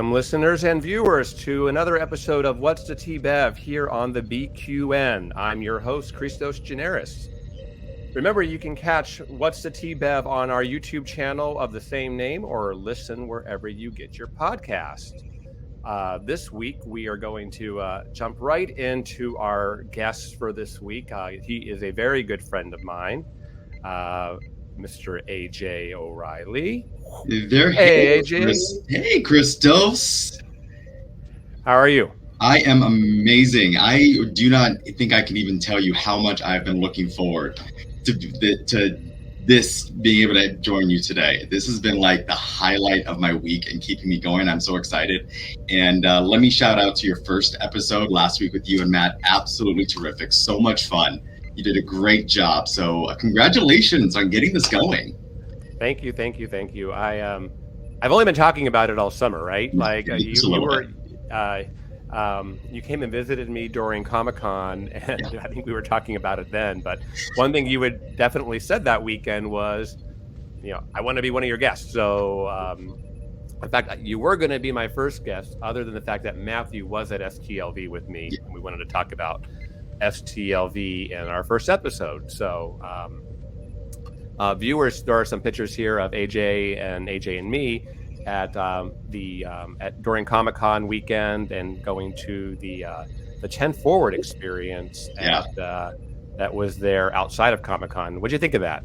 Welcome, listeners and viewers, to another episode of What's the T-Bev here on the BQN. I'm your host, Christos Generis. Remember, you can catch What's the T-Bev on our YouTube channel of the same name or listen wherever you get your podcast. This week, we are going to jump right into our guests for this week. He is a very good friend of mine, Mr. AJ O'Reilly. There, hey, AJ. Hey, Christos. How are you? I am amazing. I do not think I can even tell you how much I've been looking forward to this being able to join you today. This has been like the highlight of my week and keeping me going. I'm so excited. And let me shout out to your first episode last week with you and Matt. Absolutely terrific. So much fun. You did a great job. So congratulations on getting this going. Thank you. I've only been talking about it all summer, right? Like you came and visited me during Comic-Con, and I think we were talking about it then. But one thing you had definitely said that weekend was, I want to be one of your guests. So, in fact, you were going to be my first guest, other than the fact that Matthew was at STLV with me, and we wanted to talk about STLV in our first episode. So, viewers, there are some pictures here of AJ and me at during Comic-Con weekend and going to the 10 Forward experience that was there outside of Comic-Con. What'd you think of that?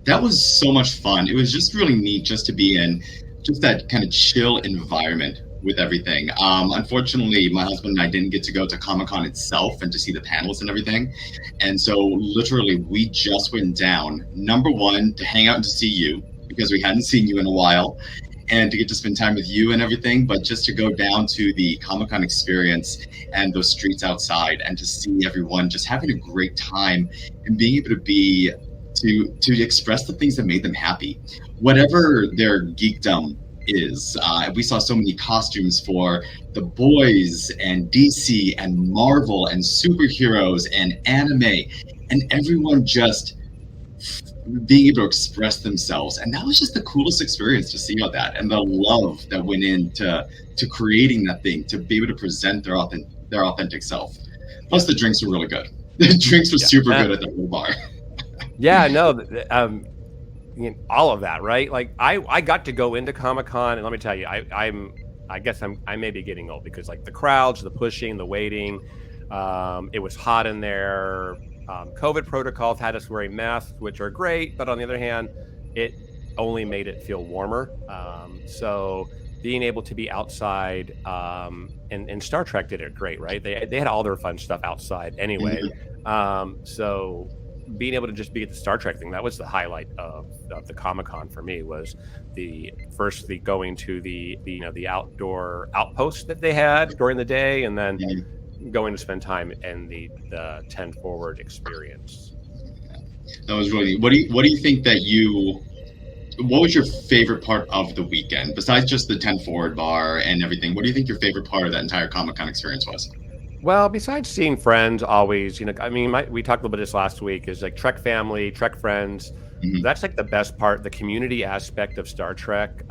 That was so much fun. It was just really neat just to be in just that kind of chill environment with everything. Unfortunately, my husband and I didn't get to go to Comic-Con itself and to see the panels and everything. And so literally we just went down, number one, to hang out and to see you because we hadn't seen you in a while, and to get to spend time with you and everything, but just to go down to the Comic-Con experience and those streets outside and to see everyone just having a great time and being able to express the things that made them happy. Whatever their geekdom is. We saw so many costumes for the boys and DC and Marvel and superheroes and anime, and everyone just being able to express themselves. And that was just the coolest experience to see all that, and the love that went into creating that thing, to be able to present their authentic self. Plus the drinks were really good. The drinks were super good at the whole bar. Yeah, no, all of that, right? Like I got to go into Comic-Con, and let me tell you, I guess I may be getting old, because like the crowds, the pushing, the waiting, it was hot in there. COVID protocols had us wearing masks, which are great, but on the other hand, it only made it feel warmer. So being able to be outside, and Star Trek did it great, right? They had all their fun stuff outside anyway. So being able to just be at the Star Trek thing, that was the highlight of the Comic-Con for me, was the going to the outdoor outpost that they had during the day, and then going to spend time in the 10 Forward experience. That was really, what do you think what was your favorite part of the weekend, besides just the 10 Forward bar and everything? What do you think your favorite part of that entire Comic-Con experience was? Well, besides seeing friends, always, we talked a little bit this last week, is like Trek family, Trek friends. Mm-hmm. That's like the best part, the community aspect of Star Trek.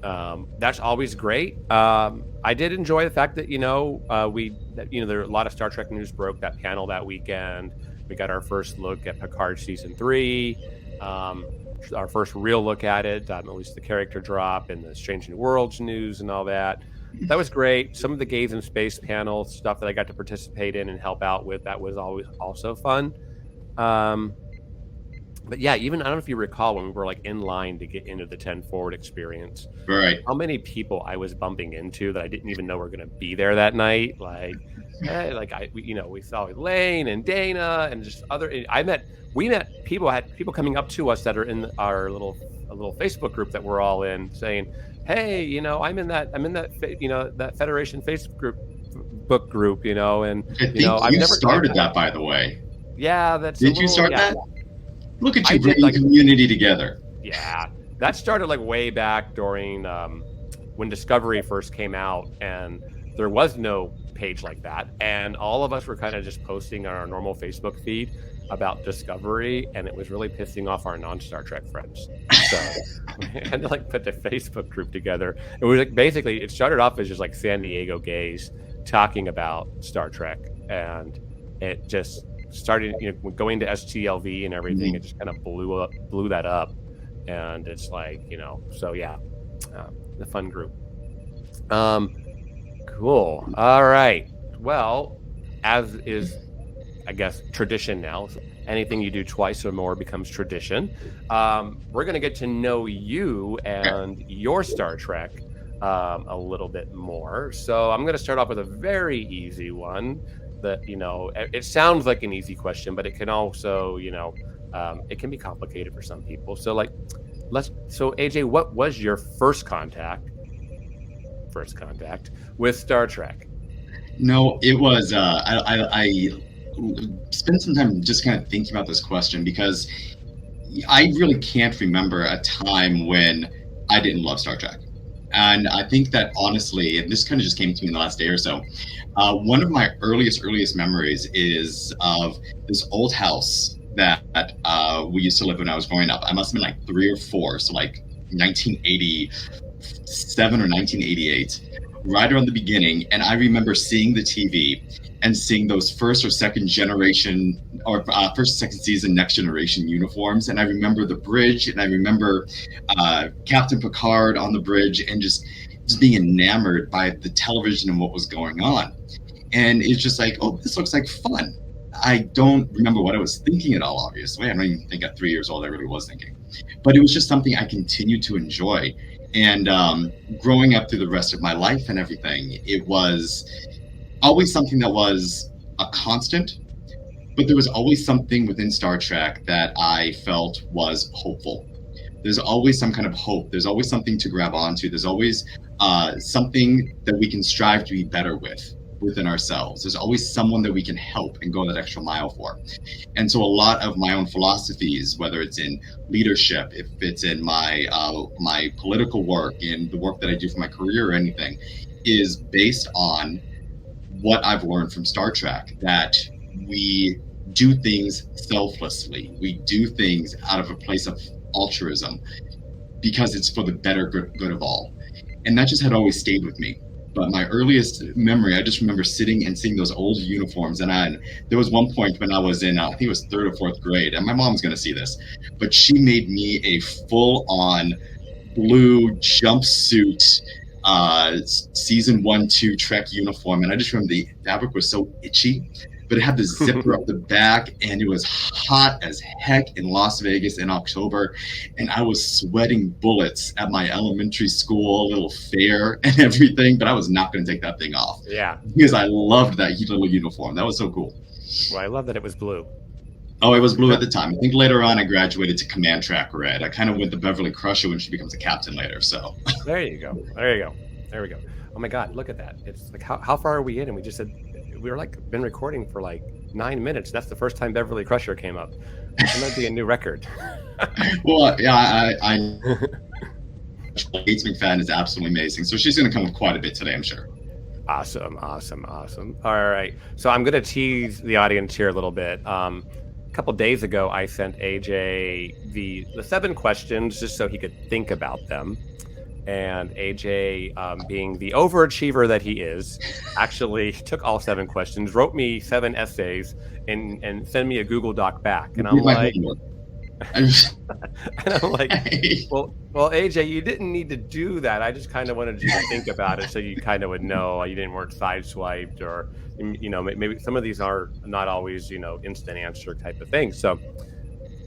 That's always great. I did enjoy the fact that, there are a lot of Star Trek news broke that panel that weekend. We got our first look at Picard season 3, our first real look at it, at least the character drop and the Strange New Worlds news and all that. That was great. Some of the Gays in Space panel stuff that I got to participate in and help out with, that was always also fun. But yeah, even, I don't know if you recall, when we were like in line to get into the 10 Forward experience, right? How many people I was bumping into that I didn't even know were going to be there that night. We saw Elaine and Dana and just we met people, had people coming up to us that are in our little Facebook group that we're all in, saying, hey, I'm in that Federation Facebook group, and I think I've never started that, by the way. Yeah, Did you start that? Look at you bringing community together. Yeah, that started like way back during when Discovery first came out, and there was no page like that, and all of us were kind of just posting on our normal Facebook feed. about Discovery, and it was really pissing off our non-Star Trek friends. So we had to like put the Facebook group together. It was like basically it started off as just like San Diego gays talking about Star Trek, and it just started, going to STLV and everything. It just kind of blew that up, and it's like, so yeah, the fun group. Cool. All right. Well, as is, I guess, tradition now. So anything you do twice or more becomes tradition. We're going to get to know you and your Star Trek a little bit more. So I'm going to start off with a very easy one that, it sounds like an easy question, but it can also, it can be complicated for some people. So so AJ, what was your first contact with Star Trek? No, it was. I spent some time just kind of thinking about this question because I really can't remember a time when I didn't love Star Trek. And I think that honestly, and this kind of just came to me in the last day or so, one of my earliest memories is of this old house that we used to live when I was growing up. I must have been like 3 or 4, so like 1987 or 1988, right around the beginning. And I remember seeing the TV and seeing those first or second generation or first, second season Next Generation uniforms. And I remember the bridge, and I remember Captain Picard on the bridge, and just being enamored by the television and what was going on. And it's just like, oh, this looks like fun. I don't remember what I was thinking at all, obviously. I don't even think at 3 years old I really was thinking. But it was just something I continued to enjoy. And growing up through the rest of my life and everything, it was always something that was a constant, but there was always something within Star Trek that I felt was hopeful. There's always some kind of hope. There's always something to grab onto. There's always something that we can strive to be better within ourselves. There's always someone that we can help and go that extra mile for. And so a lot of my own philosophies, whether it's in leadership, if it's in my my political work, in the work that I do for my career or anything, is based on what I've learned from Star Trek, that we do things selflessly. We do things out of a place of altruism because it's for the better good of all. And that just had always stayed with me. But my earliest memory, I just remember sitting and seeing those old uniforms. And there was one point when I was in, I think it was 3rd or 4th grade, and my mom's going to see this, but she made me a full-on blue jumpsuit season 1-2 Trek uniform. And I just remember the fabric was so itchy, but it had the zipper up the back, and it was hot as heck in Las Vegas in October, and I was sweating bullets at my elementary school little fair and everything, but I was not going to take that thing off. Yeah, because I loved that little uniform. That was so cool. Well, I love that it was blue. Oh, it was blue at the time. I think later on I graduated to Command Track Red. I kind of went to Beverly Crusher when she becomes a captain later. So there you go. There we go. Oh my God, look at that. It's like, how far are we in? And we just said, we were like been recording for like 9 minutes. That's the first time Beverly Crusher came up. That might be a new record. Well, yeah, Gates McFadden is absolutely amazing. So she's going to come with quite a bit today, I'm sure. Awesome. All right. So I'm going to tease the audience here a little bit. A couple days ago, I sent AJ the 7 questions just so he could think about them. And AJ, being the overachiever that he is, actually took all 7 questions, wrote me 7 essays, and sent me a Google Doc back. And I'm like, well, AJ, you didn't need to do that. I just kind of wanted you to think about it so you kind of would know you weren't sideswiped, or maybe some of these are not always instant answer type of things. So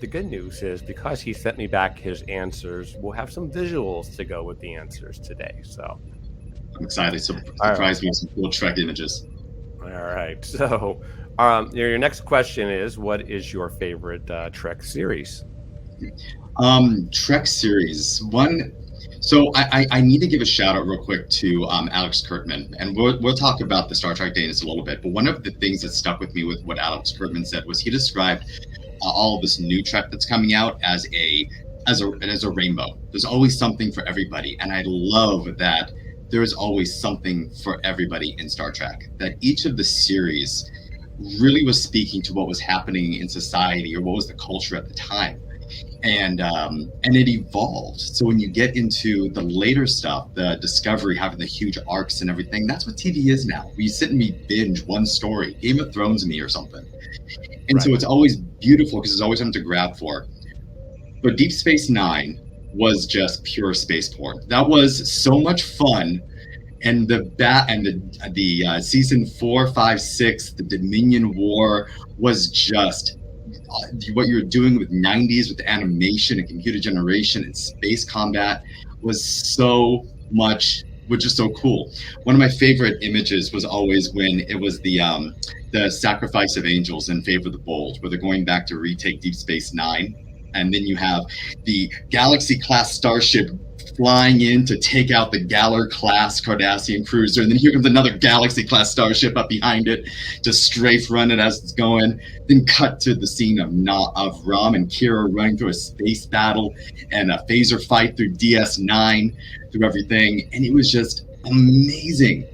the good news is, because he sent me back his answers, we'll have some visuals to go with the answers today. So I'm excited. Surprise me with some cool Trek images. All right. So your next question is, what is your favorite Trek series? Trek series. So I need to give a shout out real quick to Alex Kurtzman, and we'll talk about the Star Trek Day in a little bit. But one of the things that stuck with me with what Alex Kurtzman said was he described all of this new Trek that's coming out as a rainbow. There's always something for everybody, and I love that there is always something for everybody in Star Trek. That each of the series really was speaking to what was happening in society or what was the culture at the time. And it evolved. So when you get into the later stuff, the Discovery having the huge arcs and everything, that's what TV is now. We sit and we binge one story, Game of Thrones me or something. And so Right. it's always beautiful because there's always something to grab for. But Deep Space Nine was just pure space porn. That was so much fun. And the season 4, 5, 6, the Dominion War was just what you're doing with 90s with animation and computer generation and space combat was so much, which is so cool. One of my favorite images was always when it was the sacrifice of angels in favor of the bold, where they're going back to retake Deep Space Nine, and then you have the Galaxy class starship flying in to take out the Galler class Cardassian cruiser, and then here comes another Galaxy class starship up behind it to strafe run it as it's going. Then cut to the scene of Rom and Kira running through a space battle and a phaser fight through DS9, through everything, and it was just amazing.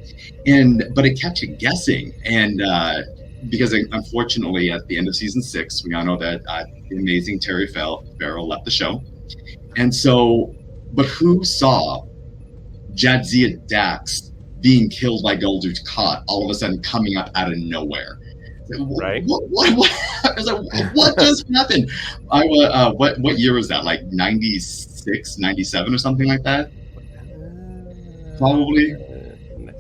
But it kept you guessing, and because unfortunately at the end of season 6, we all know that the amazing Terry Farrell left the show, and so. But who saw Jadzia Dax being killed by Gul Dukat all of a sudden coming up out of nowhere? Right. What? I was like, what just happened? What year was that? Like 96, 97 or something like that? Probably.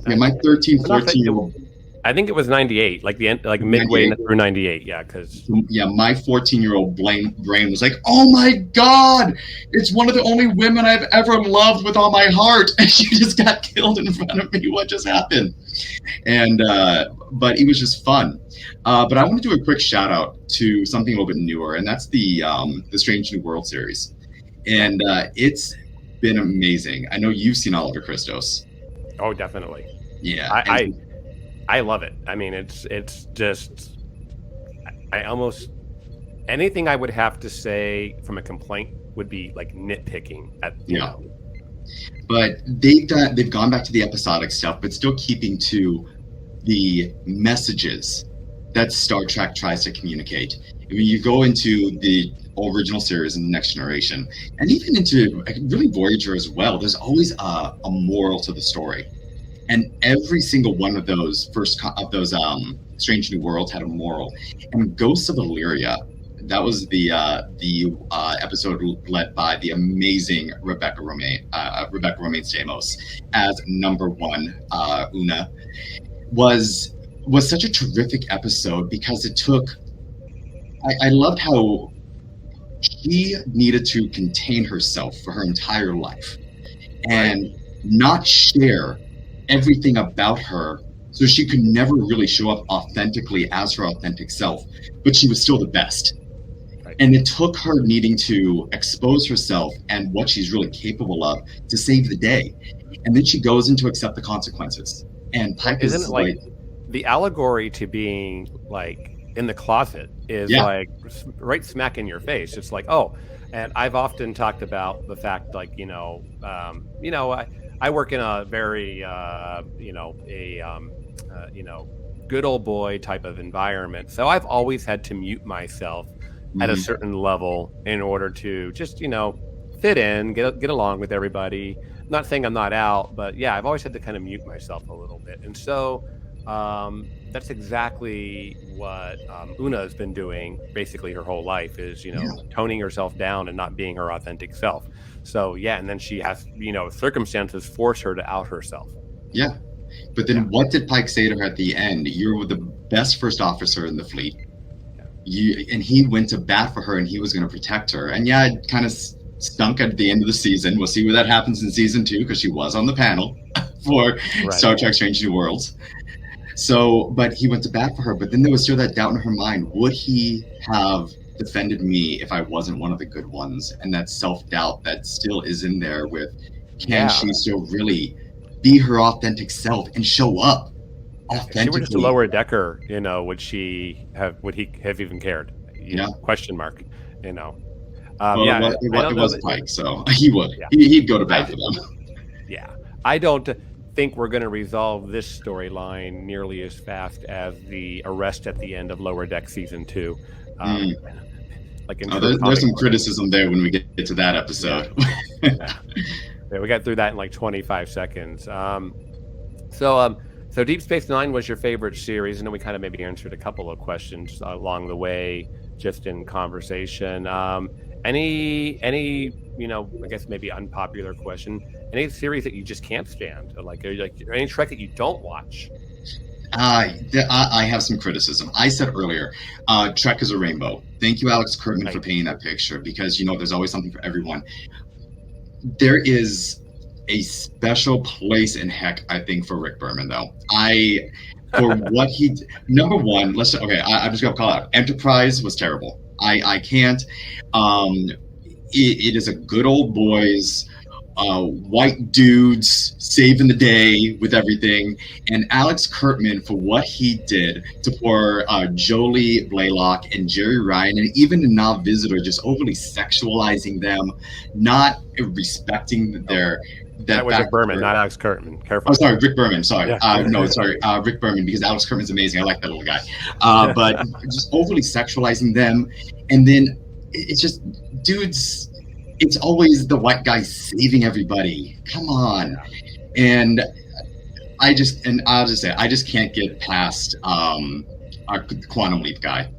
Yeah, my 13, 14-year-old. I think it was 98, like the end, like midway 98. Through 98. Yeah, because my 14-year-old brain was like, "Oh my God, it's one of the only women I've ever loved with all my heart, and she just got killed in front of me. What just happened?" And but it was just fun. But I want to do a quick shout out to something a little bit newer, and that's the Strange New World series, and it's been amazing. I know you've seen Oliver Christos. Oh, definitely. Yeah, I love it. I mean, it's just, I almost, anything I would have to say from a complaint would be like nitpicking at, you know. But they've gone back to the episodic stuff, but still keeping to the messages that Star Trek tries to communicate. I mean, you go into the original series and the Next Generation, and even into really Voyager as well, there's always a moral to the story. And every single one of those Strange New Worlds had a moral. And Ghosts of Illyria, that was the episode led by the amazing Rebecca Romaine Stamos as number 1 Una, was such a terrific episode because it took. I loved how she needed to contain herself for her entire life and not share everything about her, so she could never really show up authentically as her authentic self, but she was still the best. Right. And it took her needing to expose herself and what she's really capable of to save the day. And then she goes in to accept the consequences. And Pike isn't it like the allegory to being like in the closet is like right smack in your face. It's like, oh, and I've often talked about the fact, like, I work in a very, good old boy type of environment. So I've always had to mute myself at a certain level in order to just, fit in, get along with everybody. Not saying I'm not out, but yeah, I've always had to kind of mute myself a little bit. And so that's exactly what Una has been doing basically her whole life is, toning herself down and not being her authentic self. So, yeah, and then she has, circumstances force her to out herself. Yeah. But then what did Pike say to her at the end? You're the best first officer in the fleet. Yeah. And he went to bat for her and he was going to protect her. And yeah, it kind of stunk at the end of the season. We'll see where that happens in season 2 because she was on the panel for Star Trek Strange New Worlds. So, but he went to bat for her. But then there was still that doubt in her mind. Would he have defended me if I wasn't one of the good ones? And that self-doubt that still is in there with, can she still really be her authentic self and show up authentically? If she were just a lower decker, would he have even cared? Question mark, it was Pike, so he would. Yeah. He'd go to bat for them. Yeah. I don't think we're going to resolve this storyline nearly as fast as the arrest at the end of Lower Deck season 2. Um, Mm. like in Oh, true there's comic some book. criticism there when we get to that Yeah, episode. yeah, yeah. We got through that in like 25 seconds. So Deep Space Nine was your favorite series, and then we kind of maybe answered a couple of questions along the way, just in conversation. Any I guess maybe unpopular question. Any series that you just can't stand, or any Trek that you don't watch? I have some criticism. I said earlier, Trek is a rainbow. Thank you, Alex Kurtman, for Right. painting that picture because there's always something for everyone. There is a special place in heck, I think, for Rick Berman, though. For what he, number one, okay, I'm just gonna call out Enterprise was terrible. I can't. It is a good old boys white dudes saving the day with everything. And Alex Kurtman, for what he did to poor Jolie Blaylock and Jerry Ryan, and even the Now Visitor, just overly sexualizing them, not respecting their. That was Rick Berman, not Alex Kurtman. Careful. Oh, sorry, Rick Berman. Sorry. Yeah. No, sorry, Rick Berman, because Alex Kurtman's amazing. I like that little guy. But just overly sexualizing them. And then it's just, dudes, it's always the white guy saving everybody. Come on. And I'll just say, I just can't get past our Quantum Leap guy.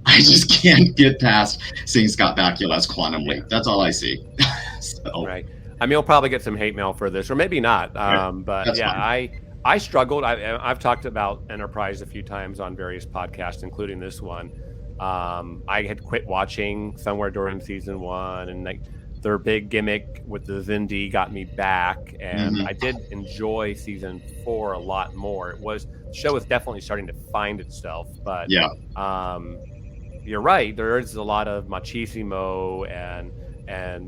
I just can't get past seeing Scott Bakula as Quantum Leap. That's all I see. So. Right. I mean, we'll probably get some hate mail for this, or maybe not. But That's yeah, fine. I struggled. I've talked about Enterprise a few times on various podcasts, including this one. I had quit watching somewhere during season 1, and like their big gimmick with the Zindi got me back, and I did enjoy season 4 a lot more. The show was definitely starting to find itself, but yeah, you're right. There is a lot of machismo and I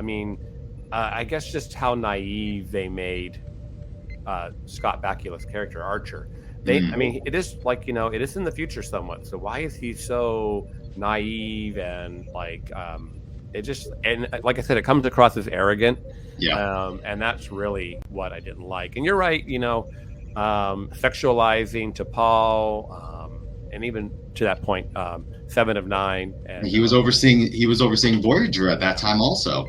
mean. I guess just how naive they made Scott Bakula's character Archer. I mean, it is like it is in the future somewhat. So why is he so naive and it just and like I said, it comes across as arrogant. Yeah. And that's really what I didn't like. And you're right. Sexualizing T'Pol, and even to that point, 7 of 9. And he was overseeing Voyager at that time also.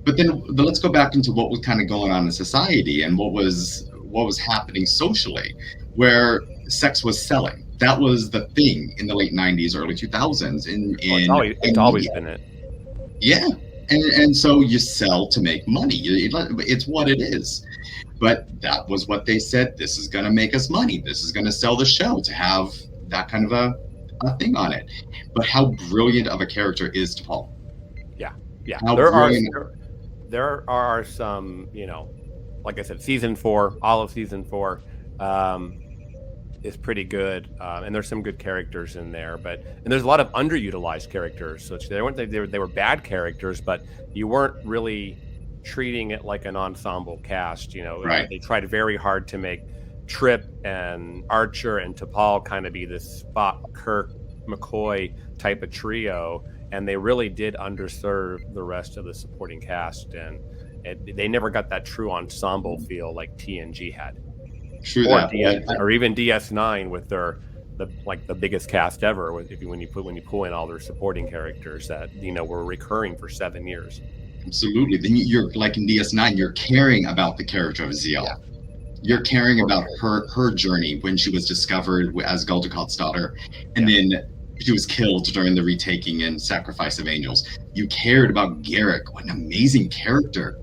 But let's go back into what was kind of going on in society and what was happening socially, where sex was selling. That was the thing in the late 90s, early 2000s. It's always been it. Yeah. And so you sell to make money. It's what it is. But that was what they said. This is going to make us money. This is going to sell the show, to have that kind of a thing on it. But how brilliant of a character is T'Pol? Yeah. How There are some, like I said, season 4, all of season 4 is pretty good. And there's some good characters in there, and there's a lot of underutilized characters. So they were bad characters, but you weren't really treating it like an ensemble cast. Right. They tried very hard to make Trip and Archer and T'Pol kind of be this Spock, Kirk, McCoy type of trio. And they really did underserve the rest of the supporting cast, and they never got that true ensemble feel like TNG had, or even DS9 with the biggest cast ever. When you pull in all their supporting characters that were recurring for 7 years. Absolutely. Then you're like in DS9, you're caring about the character of Ziyal. Yeah. You're caring about her journey when she was discovered as Gul Dukat's daughter, and then she was killed during the retaking and sacrifice of angels. You cared about Garrick. What an amazing character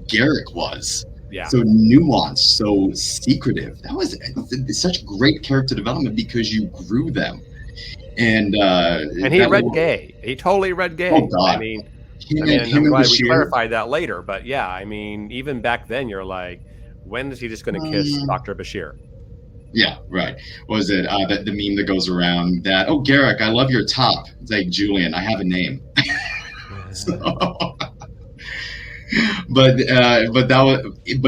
Garrick was. Yeah. So nuanced, so secretive. That was such great character development because you grew them. And he read gay. He totally read gay. Oh God. I mean, I'm glad we clarified that later. But yeah, I mean, even back then, you're like, when is he just going to kiss Dr. Bashir? Yeah, right. What was it the meme that goes around that, oh, Garrick, I love your top. It's like, Julian, I have a name. But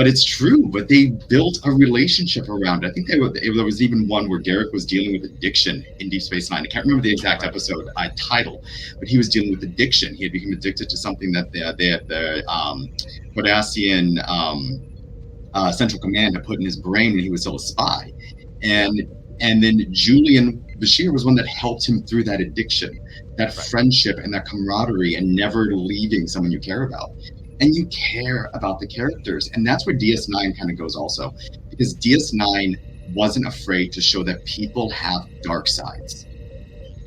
it's true. But they built a relationship around it. I think there was even one where Garrick was dealing with addiction in Deep Space Nine. I can't remember the exact episode title, but he was dealing with addiction. He had become addicted to something that the Cardassian Central Command had put in his brain when he was still a spy, and then Julian Bashir was one that helped him through that addiction, that friendship, and that camaraderie, and never leaving someone you care about. And you care about the characters, and that's where DS9 kind of goes also, because DS9 wasn't afraid to show that people have dark sides,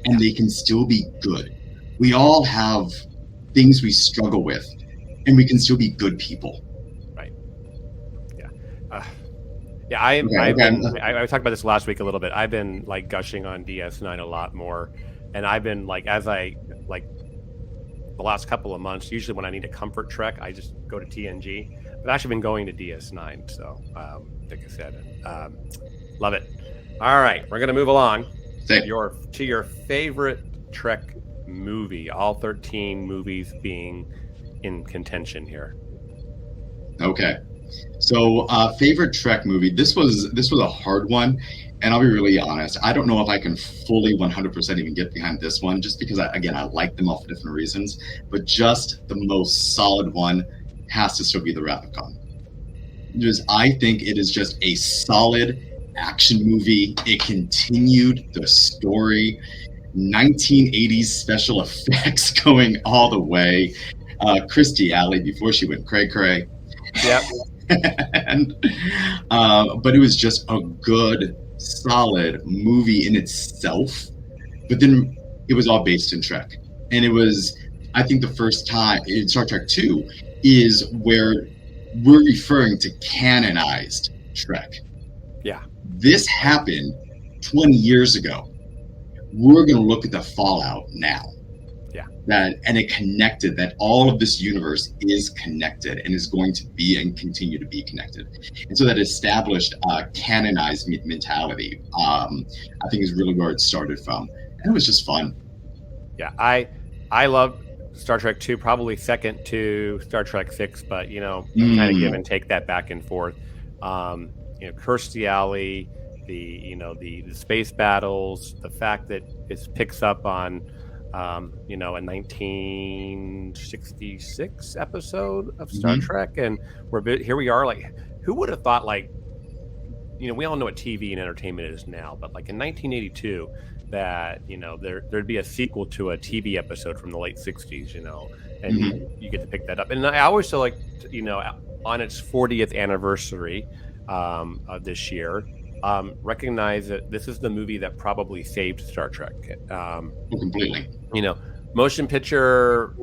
and they can still be good. We all have things we struggle with, and we can still be good people. Right. Yeah. Yeah, I talked about this last week a little bit. I've been like gushing on DS9 a lot more, and I've been like, as I like the last couple of months, usually when I need a comfort trek, I just go to TNG. But I've actually been going to DS9, so like I said, love it. All right, we're gonna move along to your favorite Trek movie. All 13 movies being in contention here. Okay. So, favorite Trek movie. This was a hard one, and I'll be really honest. I don't know if I can fully 100% even get behind this one, just because I like them all for different reasons. But just the most solid one has to still be The Wrath of Khan. Because I think it is just a solid action movie. It continued the story, 1980s special effects going all the way. Kirstie Alley before she went cray cray. Yep. and, but it was just a good, solid movie in itself. But then it was all based in Trek. And it was, I think, the first time in Star Trek 2 is where we're referring to canonized Trek. Yeah. This happened 20 years ago. We're going to look at the fallout now. And it connected, that all of this universe is connected and is going to be and continue to be connected. And so that established canonized mentality, I think, is really where it started from. And it was just fun. Yeah, I love Star Trek 2, probably second to Star Trek 6, but, kind of give and take that back and forth. Kirstie Alley, the space battles, the fact that it picks up on a 1966 episode of Star Trek, and here we are. Like, who would have thought? Like, we all know what TV and entertainment is now, but like in 1982, that there'd be a sequel to a TV episode from the late 60s, and you get to pick that up. And I always feel like, on its 40th anniversary of this year, recognize that this is the movie that probably saved Star Trek. Completely. Motion picture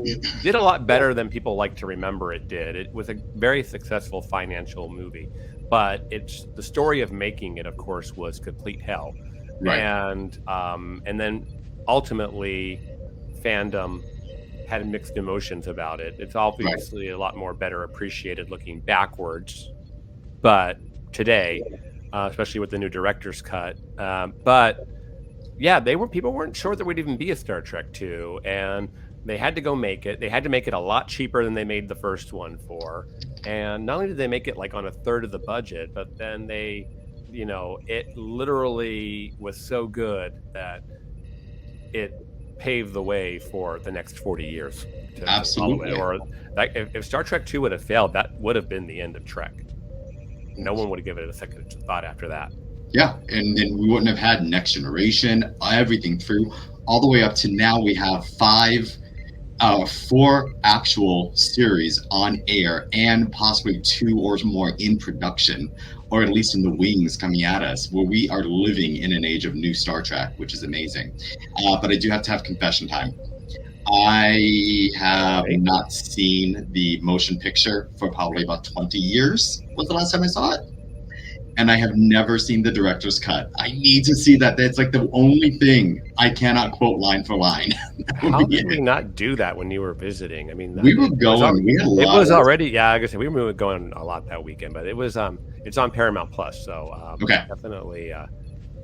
did a lot better than people like to remember it did. It was a very successful financial movie, but the story of making it, of course, was complete hell. Right. And then ultimately fandom had mixed emotions about it. It's obviously a lot more better appreciated looking backwards, but today, especially with the new director's cut. But yeah, people weren't sure there would even be a Star Trek 2, and they had to go make it. They had to make it a lot cheaper than they made the first one for. And not only did they make it like on a third of the budget, but then they, it literally was so good that it paved the way for the next 40 years. Absolutely. Or if Star Trek 2 would have failed, that would have been the end of Trek. No one would have given it a second thought after that. Yeah, and then we wouldn't have had Next Generation, everything through, all the way up to now. We have 4 actual series on air, and possibly 2 or more in production, or at least in the wings coming at us, where we are living in an age of new Star Trek, which is amazing. But I do have to have confession time. I have not seen the motion picture for probably about 20 years. Was the last time I saw it? And I have never seen the director's cut. I need to see that. That's like the only thing I cannot quote line for line. How did we not do that when you were visiting? I mean, we were going. We had a lot. It was already. Yeah, like I said, we were going a lot that weekend, but it was. It's on Paramount Plus, so definitely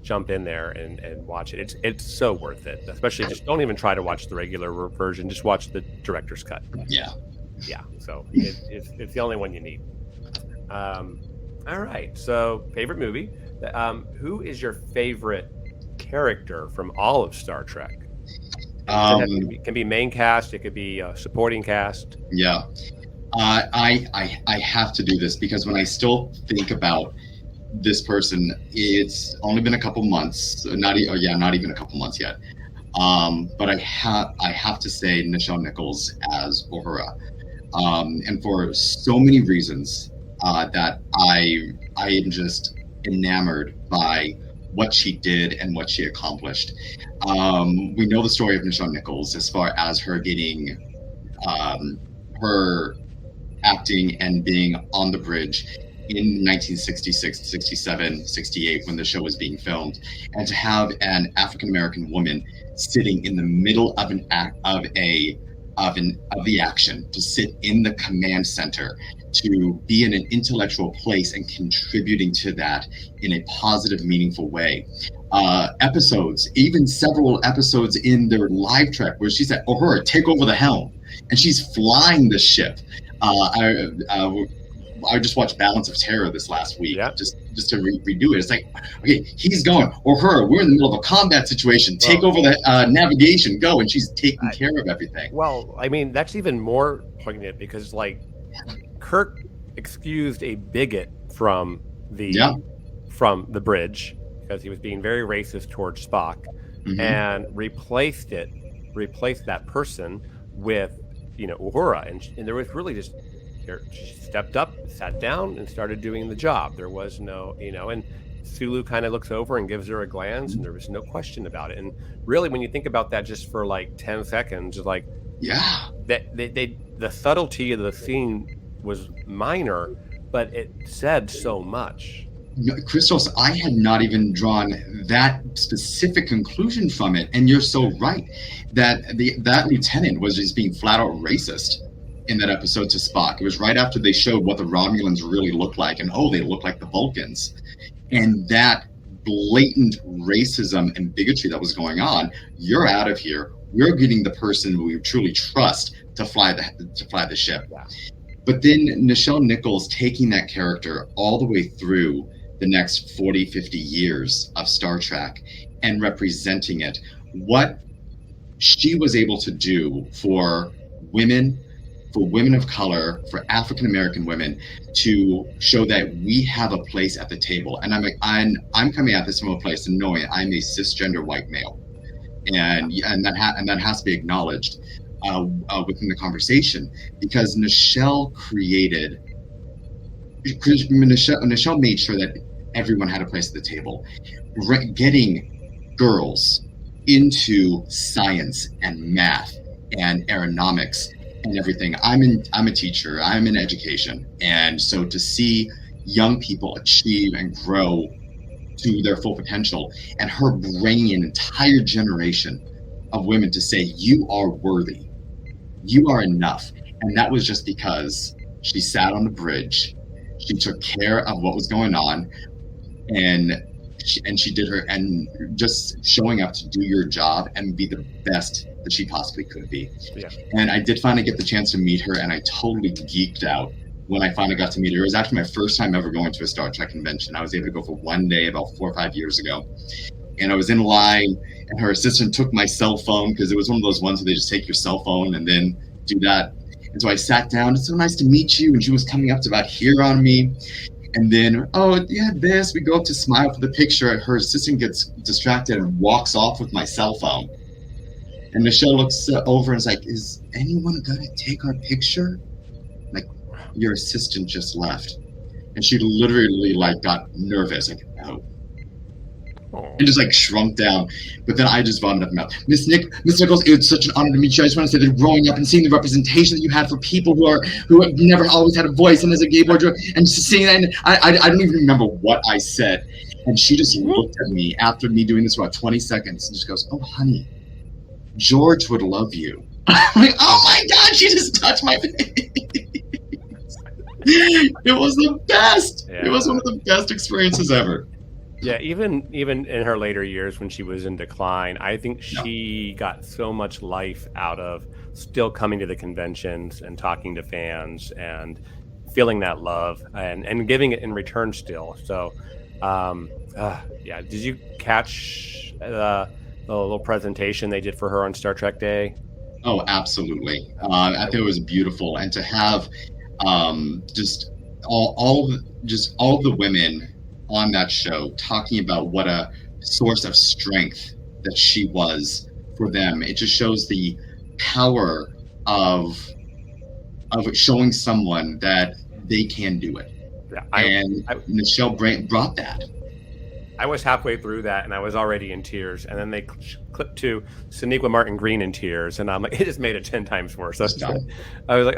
jump in there and watch it. It's so worth it. Especially, just don't even try to watch the regular version. Just watch the director's cut. Yeah. So it's the only one you need. All right. So, favorite movie. Who is your favorite character from all of Star Trek? It can be main cast. It could be supporting cast. Yeah. I have to do this because when I still think about this person, it's only been a couple months, not even a couple months yet. But I have to say Nichelle Nichols as Uhura, and for so many reasons that I am just enamored by what she did and what she accomplished. We know the story of Nichelle Nichols as far as her getting her acting and being on the bridge in 1966, 67, 68 when the show was being filmed, and to have an African American woman sitting in the middle of an act of the action, to sit in the command center, to be in an intellectual place and contributing to that in a positive, meaningful way. Episodes, even several episodes in their live track, where she said, "Oh, her, take over the helm," and she's flying the ship. I just watched Balance of Terror this last week, Yeah. just to redo it. It's like, okay, he's going, or her, we're in the middle of a combat situation. Take over the navigation, go, and she's taking care of everything. Well, I mean, that's even more poignant because, like, Kirk excused a bigot from the bridge because he was being very racist towards Spock, and replaced that person with, Uhura, and there was really just. She stepped up, sat down, and started doing the job. There was no, and Sulu kind of looks over and gives her a glance, and there was no question about it. And really, when you think about that just for like 10 seconds, like, that the subtlety of the scene was minor, but it said so much. No, Christos, I had not even drawn that specific conclusion from it, and you're so right that that lieutenant was just being flat out racist in that episode to Spock. It was right after they showed what the Romulans really looked like, and they look like the Vulcans. And that blatant racism and bigotry that was going on, you're out of here. We're getting the person we truly trust to fly the ship. Yeah. But then Nichelle Nichols taking that character all the way through the next 40, 50 years of Star Trek and representing it, what she was able to do for women of color, for African American women, to show that we have a place at the table. And I'm coming at this from a place of knowing I'm a cisgender white male, and that has to be acknowledged within the conversation, because Nichelle made sure that everyone had a place at the table, getting girls into science and math and aeronautics and everything. I'm a teacher. I'm in education, and so to see young people achieve and grow to their full potential, and her bringing an entire generation of women to say, "You are worthy, you are enough," and that was just because she sat on the bridge, she took care of what was going on, and she did her, and just showing up to do your job and be the best that she possibly could be. Yeah. And I did finally get the chance to meet her, and I totally geeked out when I finally got to meet her. It was actually my first time ever going to a Star Trek convention. I was able to go for one day about 4 or 5 years ago. And I was in line, and her assistant took my cell phone, because it was one of those ones where they just take your cell phone and then do that. And so I sat down. "It's so nice to meet you." And she was coming up to about here on me. And then, we go up to smile for the picture, and her assistant gets distracted and walks off with my cell phone. And Nichelle looks over and is like, "Is anyone gonna take our picture?" Like, "Your assistant just left." And she literally got nervous, like, "Oh." And just shrunk down. But then I just vomited up my mouth. Miss Nichols, it was such an honor to meet you. I just want to say that growing up and seeing the representation that you had for people who have never always had a voice, and as a gay boy, and just seeing that, and I don't even remember what I said. And she just looked at me after me doing this for about 20 seconds and just goes, "Oh, honey, George would love you." I'm like, oh my God, she just touched my face. It was the best. Yeah. It was one of the best experiences ever. Yeah, even in her later years when she was in decline, I think she got so much life out of still coming to the conventions and talking to fans and feeling that love and giving it in return still. So, did you catch the little presentation they did for her on Star Trek Day? Oh, absolutely. I think it was beautiful. And to have Just all of the women on that show talking about what a source of strength that she was for them. It just shows the power of showing someone that they can do it. Yeah, And I Michelle Brandt brought that. I was halfway through that and I was already in tears, and then they clipped to Sonequa Martin Green in tears, and I'm like, it just made it 10 times worse. I was like,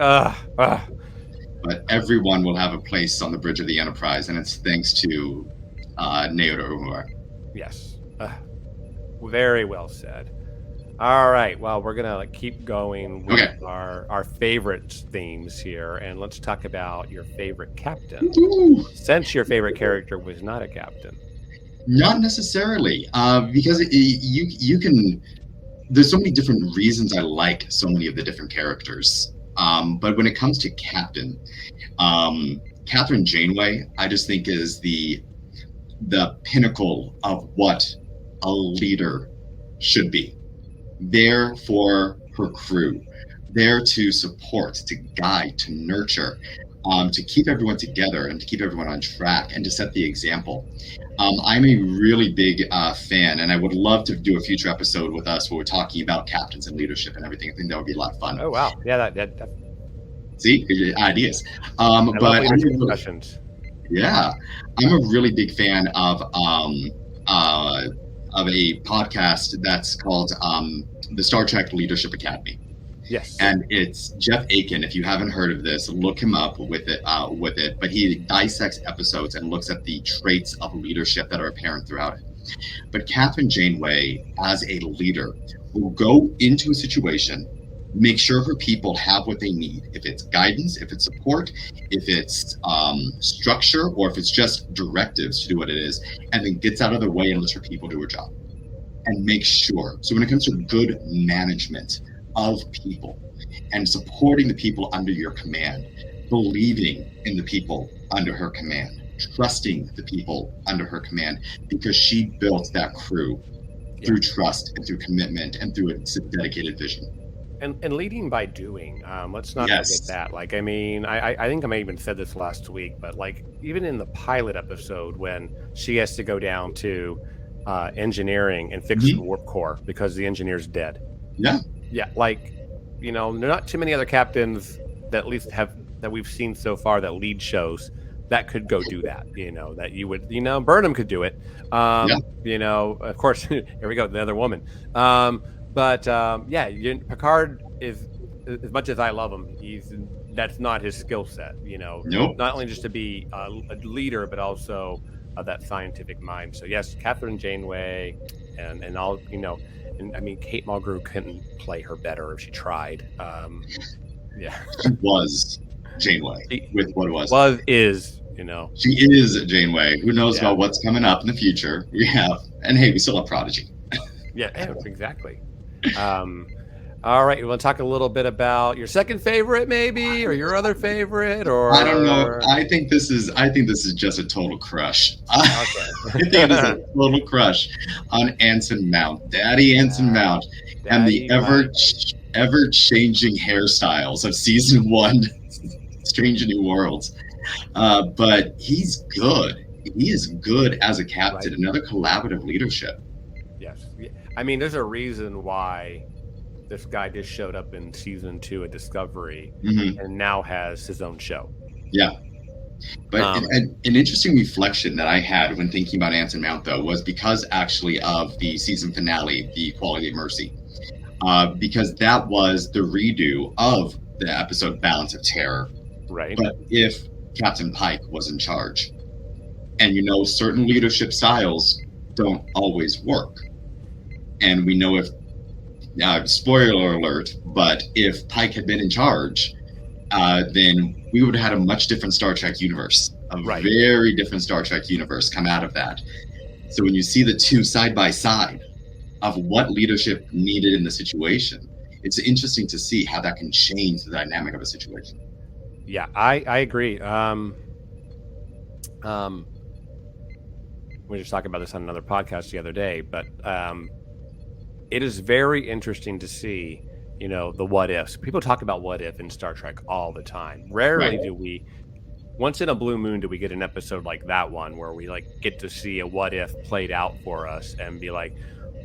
But everyone will have a place on the bridge of the Enterprise, and it's thanks to Naoto Uhura. Yes, very well said. All right, well, we're gonna keep going with our favorite themes here, and let's talk about your favorite captain. Woo-hoo! Since your favorite character was not a captain. Not necessarily, because you can. There's so many different reasons I like so many of the different characters. But when it comes to Captain, Catherine Janeway, I just think is the pinnacle of what a leader should be. There for her crew, there to support, to guide, to nurture, to keep everyone together and to keep everyone on track and to set the example. I'm a really big fan, and I would love to do a future episode with us where we're talking about captains and leadership and everything. I think that would be a lot of fun. Oh wow, yeah, that See, ideas. I love leadership discussions. Yeah, I'm a really big fan of a podcast that's called the Star Trek Leadership Academy. Yes. And it's Jeff Aiken. If you haven't heard of this, look him up with it. But he dissects episodes and looks at the traits of leadership that are apparent throughout it. But Catherine Janeway, as a leader, will go into a situation, make sure her people have what they need. If it's guidance, if it's support, if it's structure, or if it's just directives to do what it is, and then gets out of the way and lets her people do her job. And make sure. So when it comes to good management of people and supporting the people under your command, believing in the people under her command, trusting the people under her command, because she built that crew through trust and through commitment and through a dedicated vision. And leading by doing. Let's not forget that. Like, I mean, I think I may even said this last week, but like even in the pilot episode when she has to go down to engineering and fix the warp core because the engineer's dead. Yeah, like, you know, there are not too many other captains that at least that we've seen so far that lead shows that could go do that. You know, that you would, you know, Burnham could do it. You know, of course, here we go, the other woman. Picard is, as much as I love him, that's not his skill set. You know, not only just to be a leader, but also that scientific mind. So yes, Catherine Janeway, and all, you know. And I mean, Kate Mulgrew couldn't play her better if she tried. She was Janeway with what it was. Is, you know. She is Janeway. Who knows about what's coming up in the future? We have, and hey, we still have Prodigy. Yeah, exactly. All right, you want to talk a little bit about your second favorite, maybe, or your other favorite, or I don't know. I think this is just a total crush. Okay. I think it is a total crush on Anson Mount, Daddy Anson Mount, and the ever changing hairstyles of season 1, Strange New Worlds. But he's good. He is good as a captain. Right. Another collaborative leadership. Yes, I mean, there's a reason why this guy just showed up in season 2 of Discovery and now has his own show. Yeah. But an interesting reflection that I had when thinking about Anson Mount, though, was because actually of the season finale, The Quality of Mercy, because that was the redo of the episode Balance of Terror. Right. But if Captain Pike was in charge, and you know, certain leadership styles don't always work. And we know if spoiler alert, but if Pike had been in charge, then we would have had a much different Star Trek universe, very different Star Trek universe come out of that. So when you see the two side by side of what leadership needed in the situation, it's interesting to see how that can change the dynamic of a situation. Yeah, I agree. We were just talking about this on another podcast the other day, but it is very interesting to see the what ifs. People talk about what if in Star Trek all the time. Right. Rarely do we, once in a blue moon, do we get an episode like that one where we like get to see a what if played out for us and be like,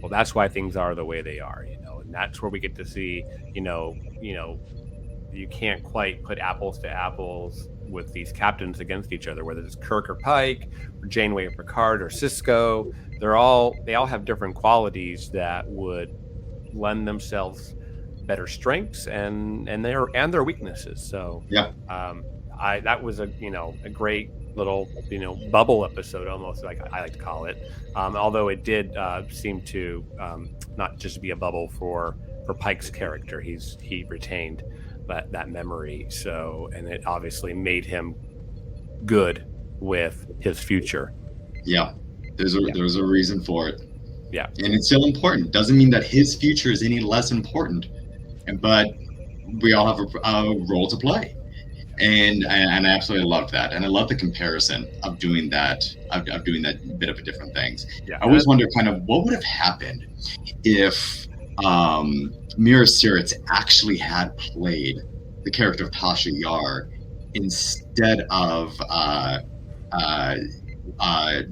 well, that's why things are the way they are, and that's where we get to see, you can't quite put apples to apples with these captains against each other, whether it's Kirk or Pike, or Janeway or Picard or Cisco. They all have different qualities that would lend themselves better strengths and their weaknesses. So Yeah. I that was a great little bubble episode, almost, like I like to call it. Although it did seem to not just be a bubble for Pike's character. He retained that memory. So, and it obviously made him good with his future. Yeah. There's a reason for it. Yeah. And it's still important. Doesn't mean that his future is any less important, but we all have a role to play. And I absolutely love that, and I love the comparison of doing that, of doing that bit of different things. Yeah. I always wonder kind of what would have happened if Mira Sirtis actually had played the character of Tasha Yar instead of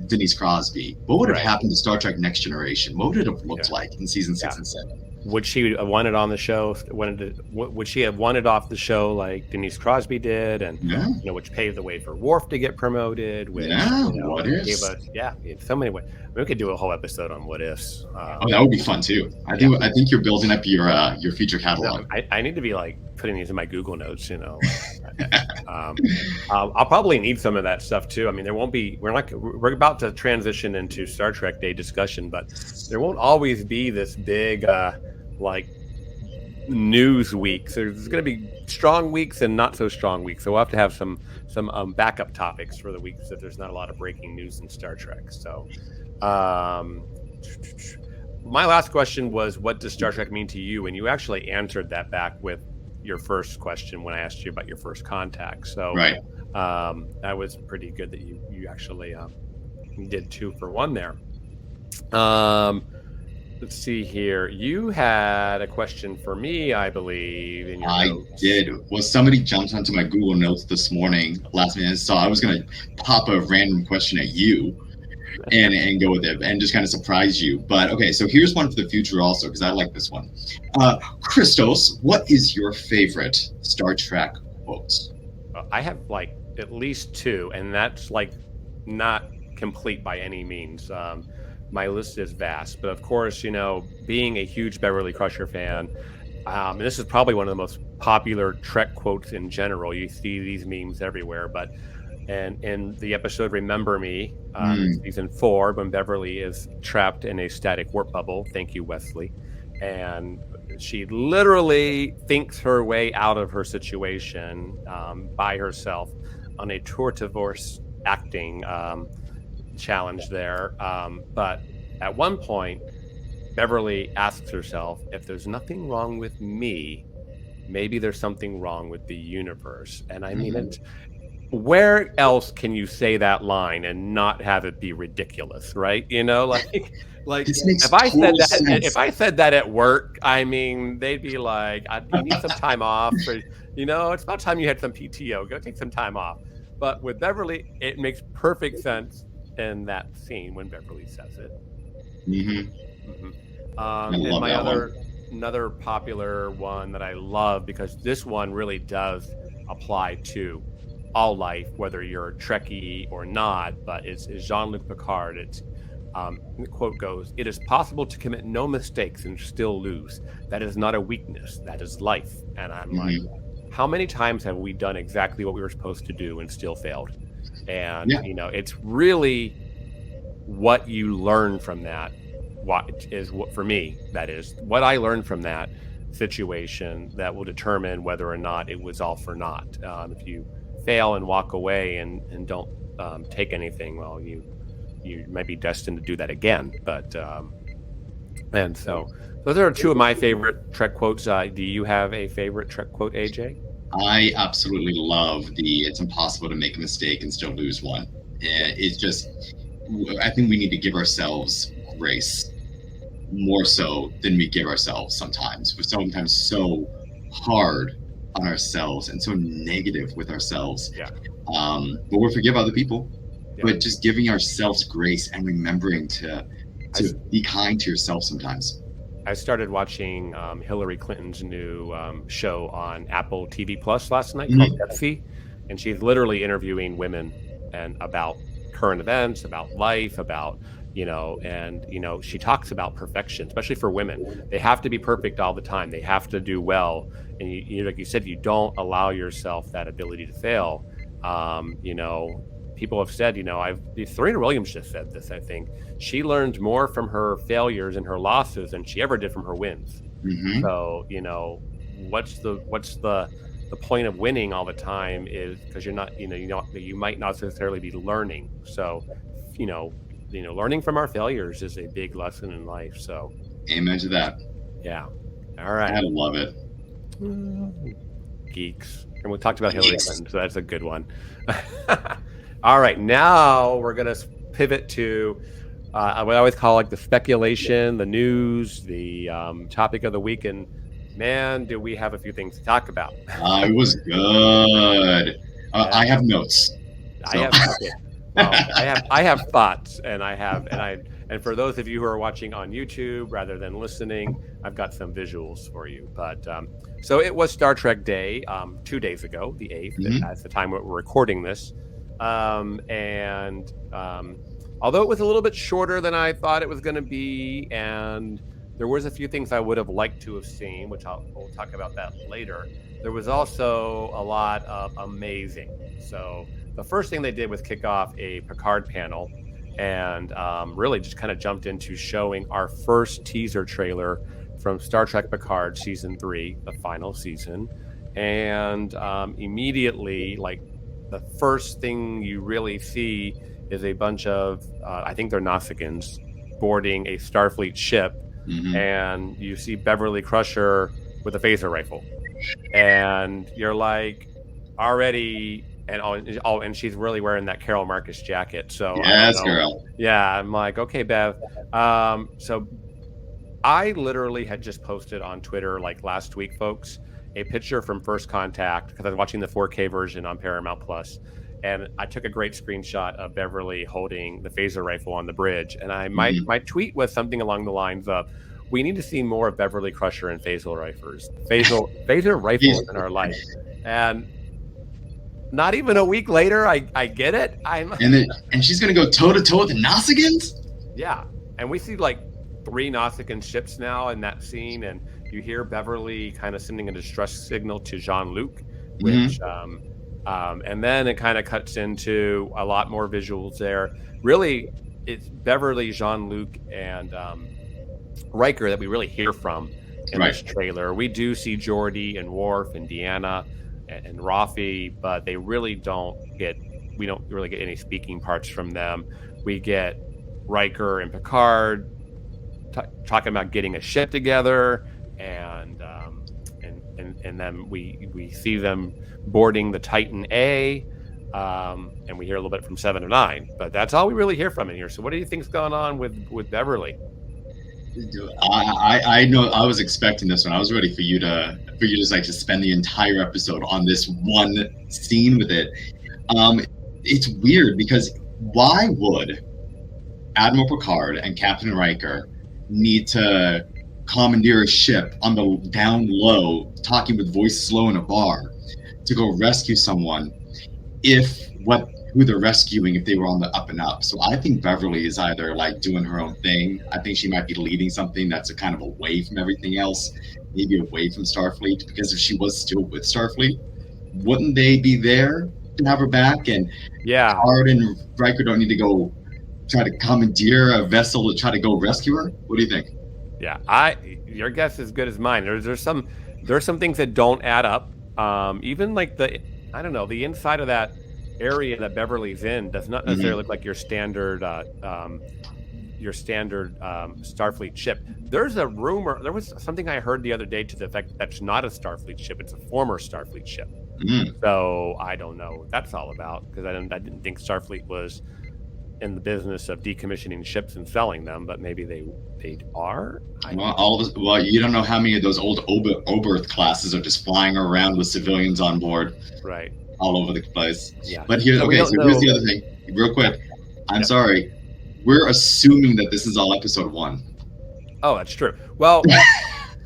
Denise Crosby. What would have happened to Star Trek Next Generation? What would it have looked like in season 6 and 7? Would she have wanted on the show? Would she have wanted off the show like Denise Crosby did, and which paved the way for Worf to get promoted? Which, what ifs? Gave us, in so many ways. We could do a whole episode on what ifs. That would be fun too. I think you're building up your feature catalog. I need to be like putting these in my Google Notes. I'll probably need some of that stuff too. I mean, we're about to transition into Star Trek Day discussion, but there won't always be this big like news weeks. There's going to be strong weeks and not so strong weeks. So we'll have to have some backup topics for the weeks that there's not a lot of breaking news in Star Trek. So my last question was, what does Star Trek mean to you? And you actually answered that back with your first question when I asked you about your first contact. So that was pretty good that you actually did 2 for 1 there. Let's see here. You had a question for me, I believe, in your notes. I did. Well, somebody jumped onto my Google Notes this morning, last minute, so I was going to pop a random question at you and go with it and just kind of surprise you. But okay, so here's one for the future also, because I like this one. Christos, what is your favorite Star Trek quote? I have like at least 2, and that's like not complete by any means. My list is vast, but of course, being a huge Beverly Crusher fan, and this is probably one of the most popular Trek quotes in general. You see these memes everywhere, but and in the episode "Remember Me," season 4, when Beverly is trapped in a static warp bubble. Thank you, Wesley. And she literally thinks her way out of her situation by herself on a tour de force acting challenge there. But at one point, Beverly asks herself, if there's nothing wrong with me, maybe there's something wrong with the universe. And I mean, where else can you say that line and not have it be ridiculous, right? Like if I said that at work, I mean, they'd be like, "You need some time off," or it's about time you had some PTO. Go take some time off. But with Beverly, it makes perfect sense in that scene when Beverly says it. And my another popular one that I love, because this one really does apply to all life, whether you're a Trekkie or not, but it's Jean-Luc Picard. It's the quote goes, "It is possible to commit no mistakes and still lose. That is not a weakness. That is life." And I'm like, how many times have we done exactly what we were supposed to do and still failed? And it's really what you learn from that. What for me, that is what I learned from that situation that will determine whether or not it was all for naught. If you fail and walk away and don't take anything, well, you might be destined to do that again. But and so those are 2 of my favorite Trek quotes. Do you have a favorite Trek quote, AJ? I absolutely love "It's impossible to make a mistake and still lose one." It's just, I think we need to give ourselves grace more so than we give ourselves sometimes. We're sometimes so hard on ourselves and so negative with ourselves. Yeah. But we forgive other people. Yeah. But just giving ourselves grace and remembering to I- be kind to yourself sometimes. I started watching Hillary Clinton's new show on Apple TV Plus last night called Etsy, and she's literally interviewing women and about current events, about life, about and she talks about perfection, especially for women. They have to be perfect all the time. They have to do well, and like you said, you don't allow yourself that ability to fail. People have said, Serena Williams just said this, I think. She learned more from her failures and her losses than she ever did from her wins. Mm-hmm. So, what's the point of winning all the time is because you're not, you might not necessarily be learning. So, learning from our failures is a big lesson in life. So, amen to that. Yeah. All right. I love it. Geeks. And we talked about Hillary Clinton, so that's a good one. All right, now we're going to pivot to what I always call like the speculation, the news, the topic of the week. And man, do we have a few things to talk about. It was good. I have notes. So. I have thoughts, and for those of you who are watching on YouTube rather than listening, I've got some visuals for you. But so it was Star Trek Day 2 days ago, the 8th, at the time we're recording this. Although it was a little bit shorter than I thought it was going to be, and there was a few things I would have liked to have seen, which we'll talk about that later. There was also a lot of amazing. So the first thing they did was kick off a Picard panel, and really just kind of jumped into showing our first teaser trailer from Star Trek Picard Season 3, the final season. And immediately, like, the first thing you really see is a bunch of, I think they're Nausicaans, boarding a Starfleet ship. And you see Beverly Crusher with a phaser rifle. And you're like, already... And she's really wearing that Carol Marcus jacket. So yes, girl. Yeah, I'm like, okay, Bev. So I literally had just posted on Twitter like last week, folks, a picture from First Contact because I was watching the 4K version on Paramount Plus, and I took a great screenshot of Beverly holding the phaser rifle on the bridge. And my tweet was something along the lines of, "We need to see more of Beverly Crusher and phaser rifles in our life." And not even a week later, I get it. And she's gonna go toe to toe with the Nausicaans. Yeah, and we see like 3 Nausicaan ships now in that scene, and you hear Beverly kind of sending a distress signal to Jean-Luc, which, and then it kind of cuts into a lot more visuals there. Really, it's Beverly, Jean-Luc, and Riker that we really hear from in this trailer. We do see Geordi and Worf and Deanna and Rafi, but we don't really get any speaking parts from them. We get Riker and Picard talking about getting a ship together, and then we see them boarding the Titan A, and we hear a little bit from 7 or 9, but that's all we really hear from in here. So what do you think's going on with Beverly? I know I was expecting this one. I was ready for you to just spend the entire episode on this one scene with it. It's weird because why would Admiral Picard and Captain Riker need to commandeer a ship on the down low, talking with voice slow in a bar, to go rescue someone who they're rescuing if they were on the up and up? So I think Beverly is either like doing her own thing. I think she might be leading something that's a kind of away from everything else, maybe away from Starfleet, because if she was still with Starfleet, wouldn't they be there to have her back? And Picard and Riker don't need to go try to commandeer a vessel to try to go rescue her. What do you think? Yeah, your guess is as good as mine. There's some things that don't add up. Even like the inside of that area that Beverly's in does not necessarily look like your standard Starfleet ship. There's a rumor. There was something I heard the other day to the effect that that's not a Starfleet ship. It's a former Starfleet ship. So I don't know what that's all about, because I didn't think Starfleet was in the business of decommissioning ships and selling them, but maybe they are. Well, you don't know how many of those old Oberth classes are just flying around with civilians on board, right, all over the place. yeah. But here's So here's the other thing, real quick. I'm sorry, we're assuming that this is all episode 1. Oh, that's true. Well,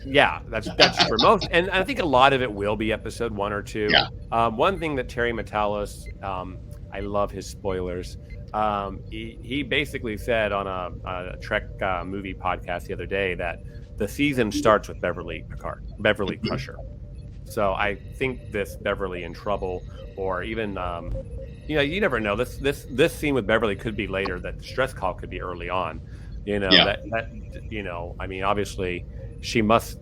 yeah, that's for most, and I think a lot of it will be episode 1 or 2. Yeah. One thing that Terry Matalas, I love his spoilers. He basically said on a Trek movie podcast the other day that the season starts with Beverly Crusher. So I think this Beverly in trouble, or even you never know. This scene with Beverly could be later. That stress call could be early on. That I mean, obviously she must.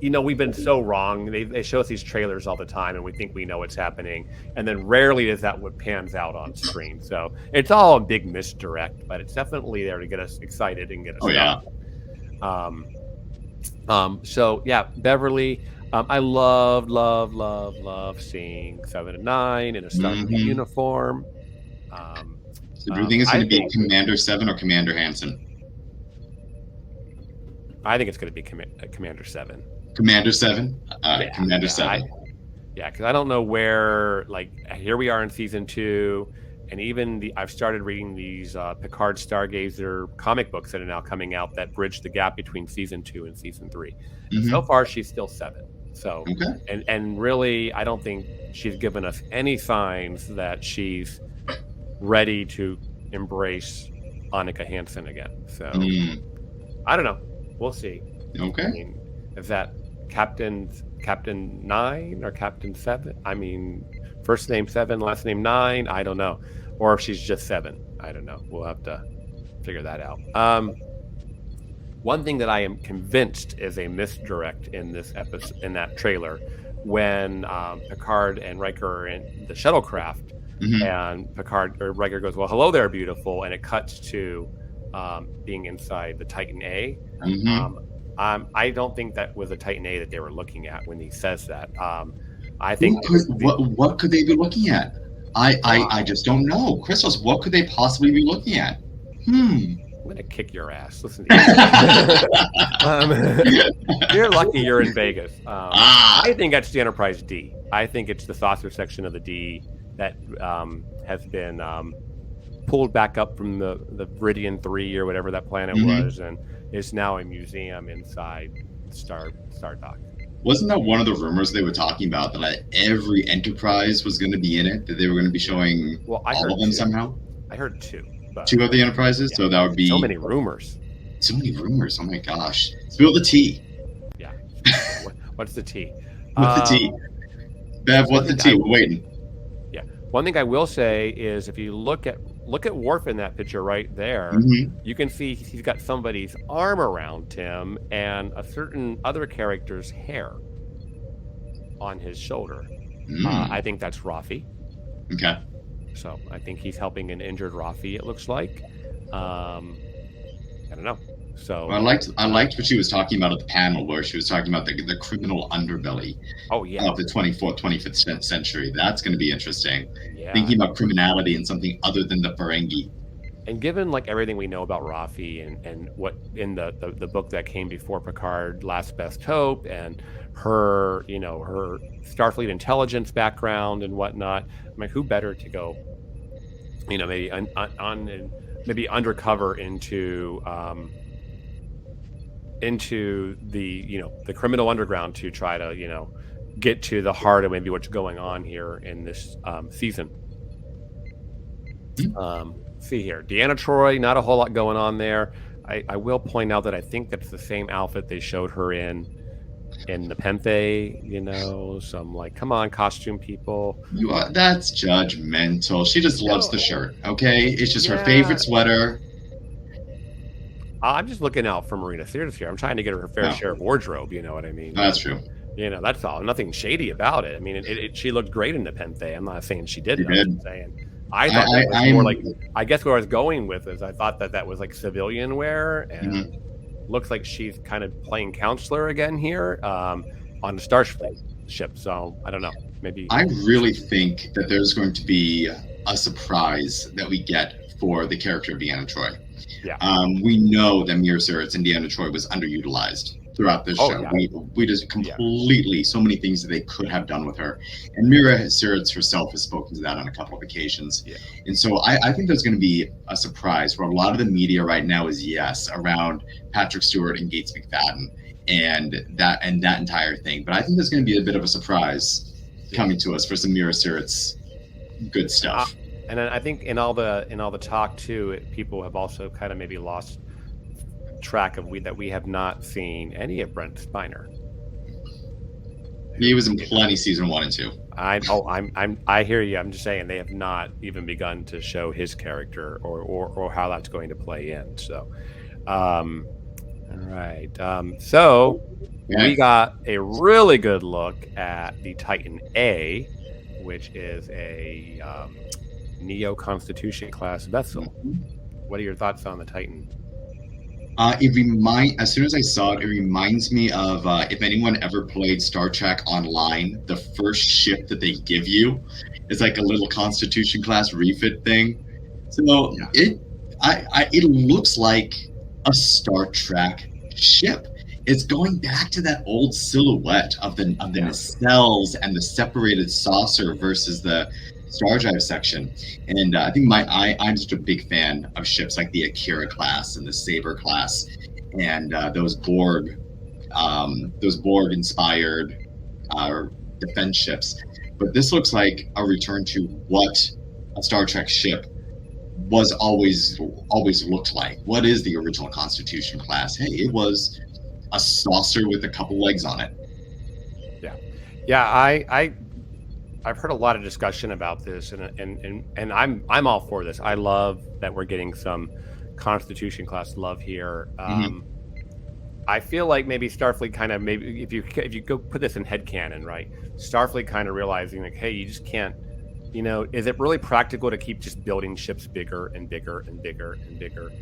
We've been so wrong. They show us these trailers all the time, and we think we know what's happening, and then rarely is that what pans out on screen. So it's all a big misdirect, but it's definitely there to get us excited and get us. So yeah, Beverly. I love seeing 7 and 9 in a Starfleet uniform. So do you think it's going to be Commander 7 or Commander Hansen? I think it's going to be Commander 7. Commander 7? Commander 7. Because I don't know where, here we are in season 2, and even I've started reading these Picard Stargazer comic books that are now coming out that bridge the gap between season 2 and season 3. So far, she's still 7. So, and really, I don't think she's given us any signs that she's ready to embrace Annika Hansen again. So, I don't know. We'll see. Okay. I mean, is that Captain 9 or Captain 7? I mean, first name 7, last name 9. I don't know. Or if she's just 7. I don't know. We'll have to figure that out. One thing that I am convinced is a misdirect in this episode, in that trailer, when Picard and Riker are in the shuttlecraft, and Riker goes, "Well, hello there, beautiful," and it cuts to being inside the Titan A. I don't think that was a Titan A that they were looking at when he says that. I think what could they be looking at? I just don't know. Christos, what could they possibly be looking at? I'm gonna kick your ass. Listen to you. You're lucky you're in Vegas. I think that's the Enterprise D. I think it's the saucer section of the D that has been pulled back up from the Viridian 3 or whatever that planet was, and is now a museum inside Star Dock. Wasn't that one of the rumors they were talking about, that every Enterprise was going to be in it, that they were going to be showing all of them somehow? I heard 2. 2 of the Enterprises? Yeah. So that would be... So many rumors. Oh my gosh. Spill the tea. Yeah. What's the tea? What's the tea? Bev, what's the tea? We're waiting. Yeah. One thing I will say is if you look at Worf in that picture right there, you can see he's got somebody's arm around him and a certain other character's hair on his shoulder. I think that's Rafi. Okay. So I think he's helping an injured Rafi, it looks like. I don't know. So I liked what she was talking about at the panel, where she was talking about the criminal underbelly of the 25th century. That's going to be interesting. Yeah. Thinking about criminality and something other than the Ferengi. And given everything we know about Rafi and what in the book that came before Picard, Last Best Hope, and her her Starfleet intelligence background and whatnot, I mean, who better to go maybe maybe undercover into the criminal underground to try to get to the heart of maybe what's going on here in this season. See here, Deanna Troi, not a whole lot going on there. I will point out that I think that's the same outfit they showed her in Nepenthe. Some come on, costume people. That's judgmental. She just loves the shirt. Okay, it's just her favorite sweater. I'm just looking out for Marina Sirtis here. I'm trying to get her fair share of wardrobe. You know what I mean? That's true. That's all. Nothing shady about it. I mean, she looked great in Nepenthe. I'm not saying she didn't. I'm just saying. I thought that was more I guess where I was going with is I thought that was civilian wear, and looks like she's kind of playing counselor again here on the Starfleet ship. So I don't know. Maybe I really think that there's going to be a surprise that we get for the character of Deanna Troy. Yeah. We know that Mira Sirtis and Deanna Troy was underutilized throughout this show. Yeah. We just completely so many things that they could have done with her, and Mira Sirtis herself has spoken to that on a couple of occasions. Yeah. And so I think there's going to be a surprise where a lot of the media right now is around Patrick Stewart and Gates McFadden and that entire thing. But I think there's going to be a bit of a surprise coming to us for some Mira Sirtis good stuff. And I think in all the talk too, people have also kind of maybe lost track of that we have not seen any of Brent Spiner. He was in plenty season 1 and 2. I hear you. I'm just saying they have not even begun to show his character or how that's going to play in. So, all right. So we got a really good look at the Titan A, which is a Neo Constitution class vessel. What are your thoughts on the Titan? As soon as I saw it, it reminds me of if anyone ever played Star Trek Online, the first ship that they give you is like a little Constitution class refit thing. So it looks like a Star Trek ship. It's going back to that old silhouette of the nacelles and the separated saucer versus the Star Drive section. And I think I'm just a big fan of ships like the Akira class and the Saber class and those Borg inspired defense ships. But this looks like a return to what a Star Trek ship was always looked like. What is the original Constitution class? Hey, it was a saucer with a couple legs on it. I've heard a lot of discussion about this, and I'm all for this. I love that we're getting some Constitution class love here. I feel like maybe Starfleet kind of if you go put this in headcanon, right? Starfleet kind of realizing like, hey, you just can't. Is it really practical to keep just building ships bigger and bigger and bigger and bigger?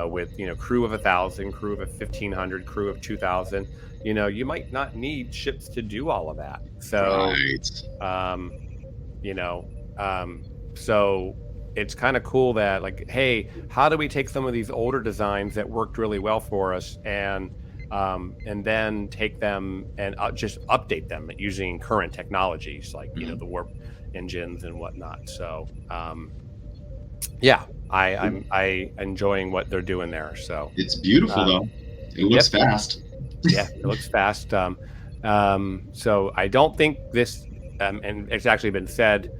With crew of 1,000, crew of 1,500, crew of 2,000. You might not need ships to do all of that. So, so it's kind of cool that like, hey, how do we take some of these older designs that worked really well for us and then take them and just update them using current technologies like the warp engines and whatnot. So, I'm enjoying what they're doing there. So it's beautiful though. It looks fast. Yeah, it looks fast. So I don't think this, and it's actually been said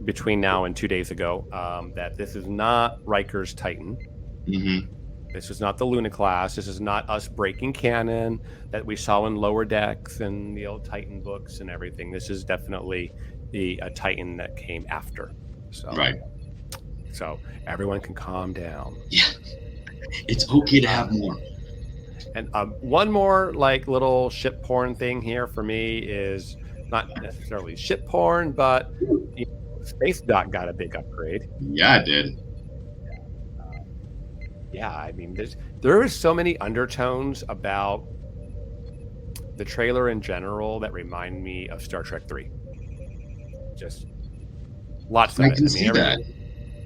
between now and 2 days ago that this is not Riker's Titan. This is not the Luna class. This is not us breaking canon that we saw in Lower Decks and the old Titan books and everything. This is definitely a Titan that came after. So, right. So everyone can calm down. Yeah, it's okay to have more. And one more like little ship porn thing here for me is not necessarily ship porn, but Space Dock got a big upgrade. Yeah, it did. I mean, there is so many undertones about the trailer in general that remind me of Star Trek 3. Just lots of it. I can see that.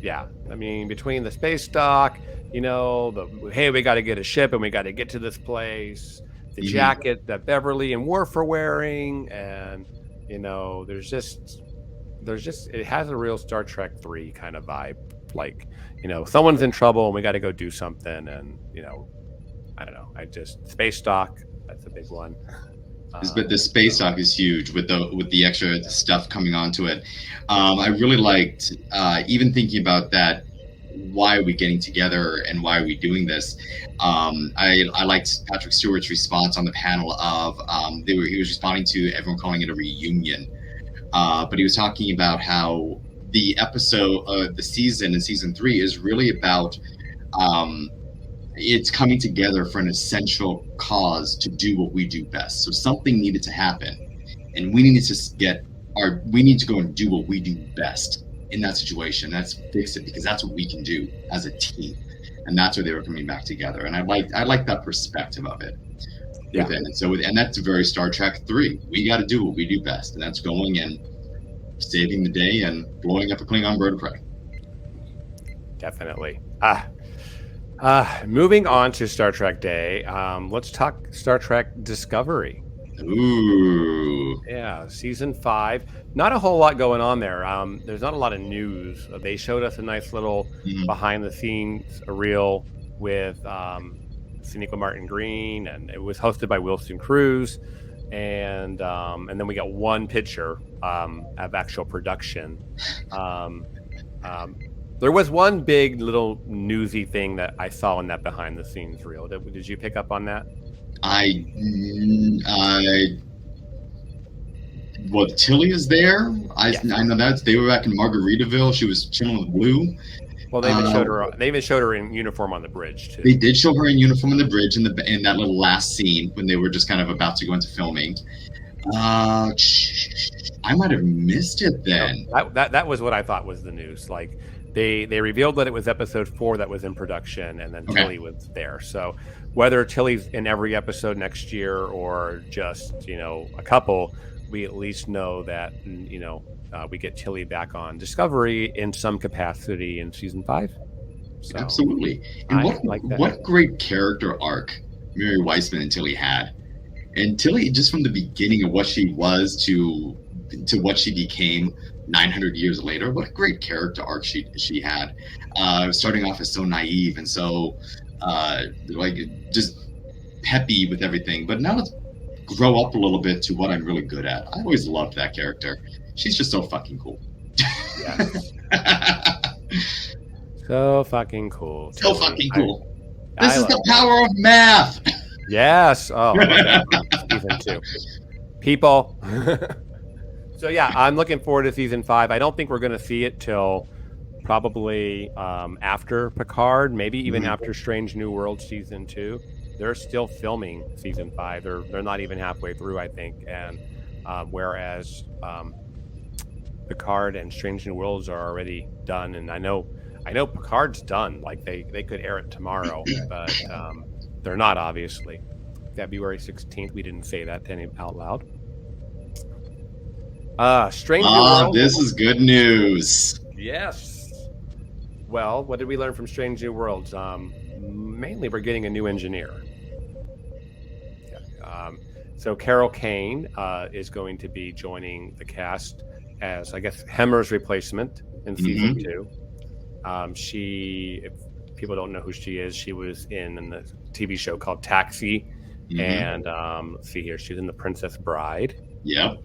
Yeah, I mean, between the space dock, hey, we got to get a ship and we got to get to this place. The jacket that Beverly and Worf are wearing, and there's just it has a real Star Trek 3 kind of vibe. Like, someone's in trouble and we got to go do something, and I don't know. Space dock, that's a big one. But the space dock is huge with the extra stuff coming onto it. I really liked even thinking about that. Why are we getting together and why are we doing this? I liked Patrick Stewart's response on the panel of he was responding to everyone calling it a reunion, but he was talking about how the episode, the season in season 3 is really about it's coming together for an essential cause to do what we do best. So something needed to happen, and we needed to go and do what we do best in that situation. That's fix it, because that's what we can do as a team, and that's where they were coming back together. And I like that perspective of it. Yeah. And so, and that's very Star Trek 3. We got to do what we do best, and that's going and saving the day and blowing up a Klingon bird of prey. Definitely. Moving on to Star Trek Day. Let's talk Star Trek Discovery. Ooh. Yeah, season 5. Not a whole lot going on there. There's not a lot of news. They showed us a nice little Mhm. behind the scenes reel with Sonequa Martin Green, and it was hosted by Wilson Cruz. And then we got one picture of actual production. Um, um, there was one big little newsy thing that I saw in that behind the scenes reel. Did you pick up on that? I well, Tilly is there. Yes. I know that they were back in Margaritaville. She was chilling with Blue. Well, they even Uh, showed her. They even showed her in uniform on the bridge they too. did show her in uniform on the bridge in that little last scene when they were just kind of about to go into filming. I might have missed it No, then. that was what I thought was the news. Like they revealed that it was episode 4 that was in production, and then Okay. Tilly was there. So whether Tilly's in every episode next year or just a couple, we at least know that we get Tilly back on Discovery in some capacity in season 5. So Absolutely. And I like that. what great character arc Mary Weissman and Tilly had. And Tilly, just from the beginning of what she was to what she became 900 years later, what a great character arc she had. Starting off as so naive and so like just peppy with everything. But now let's grow up a little bit to what I'm really good at. I always loved that character. She's just so fucking cool. Yes. So fucking cool. So fucking cool. I This is the love power of math. Yes. Oh, I love that from season 2. People. So yeah, I'm looking forward to season 5. I don't think we're going to see it till probably after Picard, maybe even after Strange New World season 2. They're still filming season 5. They're not even halfway through, I think. And whereas Picard and Strange New Worlds are already done, and I know Picard's done. Like they could air it tomorrow, but they're not, obviously. February 16th. We didn't say that to any out loud. Strange New World. This is good news. Yes. Well, what did we learn from Strange New Worlds? Mainly, we're getting a new engineer. Yeah. So Carol Kane is going to be joining the cast as, I guess, Hemmer's replacement in season 2. If people don't know who she is, she was in the TV show called Taxi, and let's see here, she's in The Princess Bride. Yep.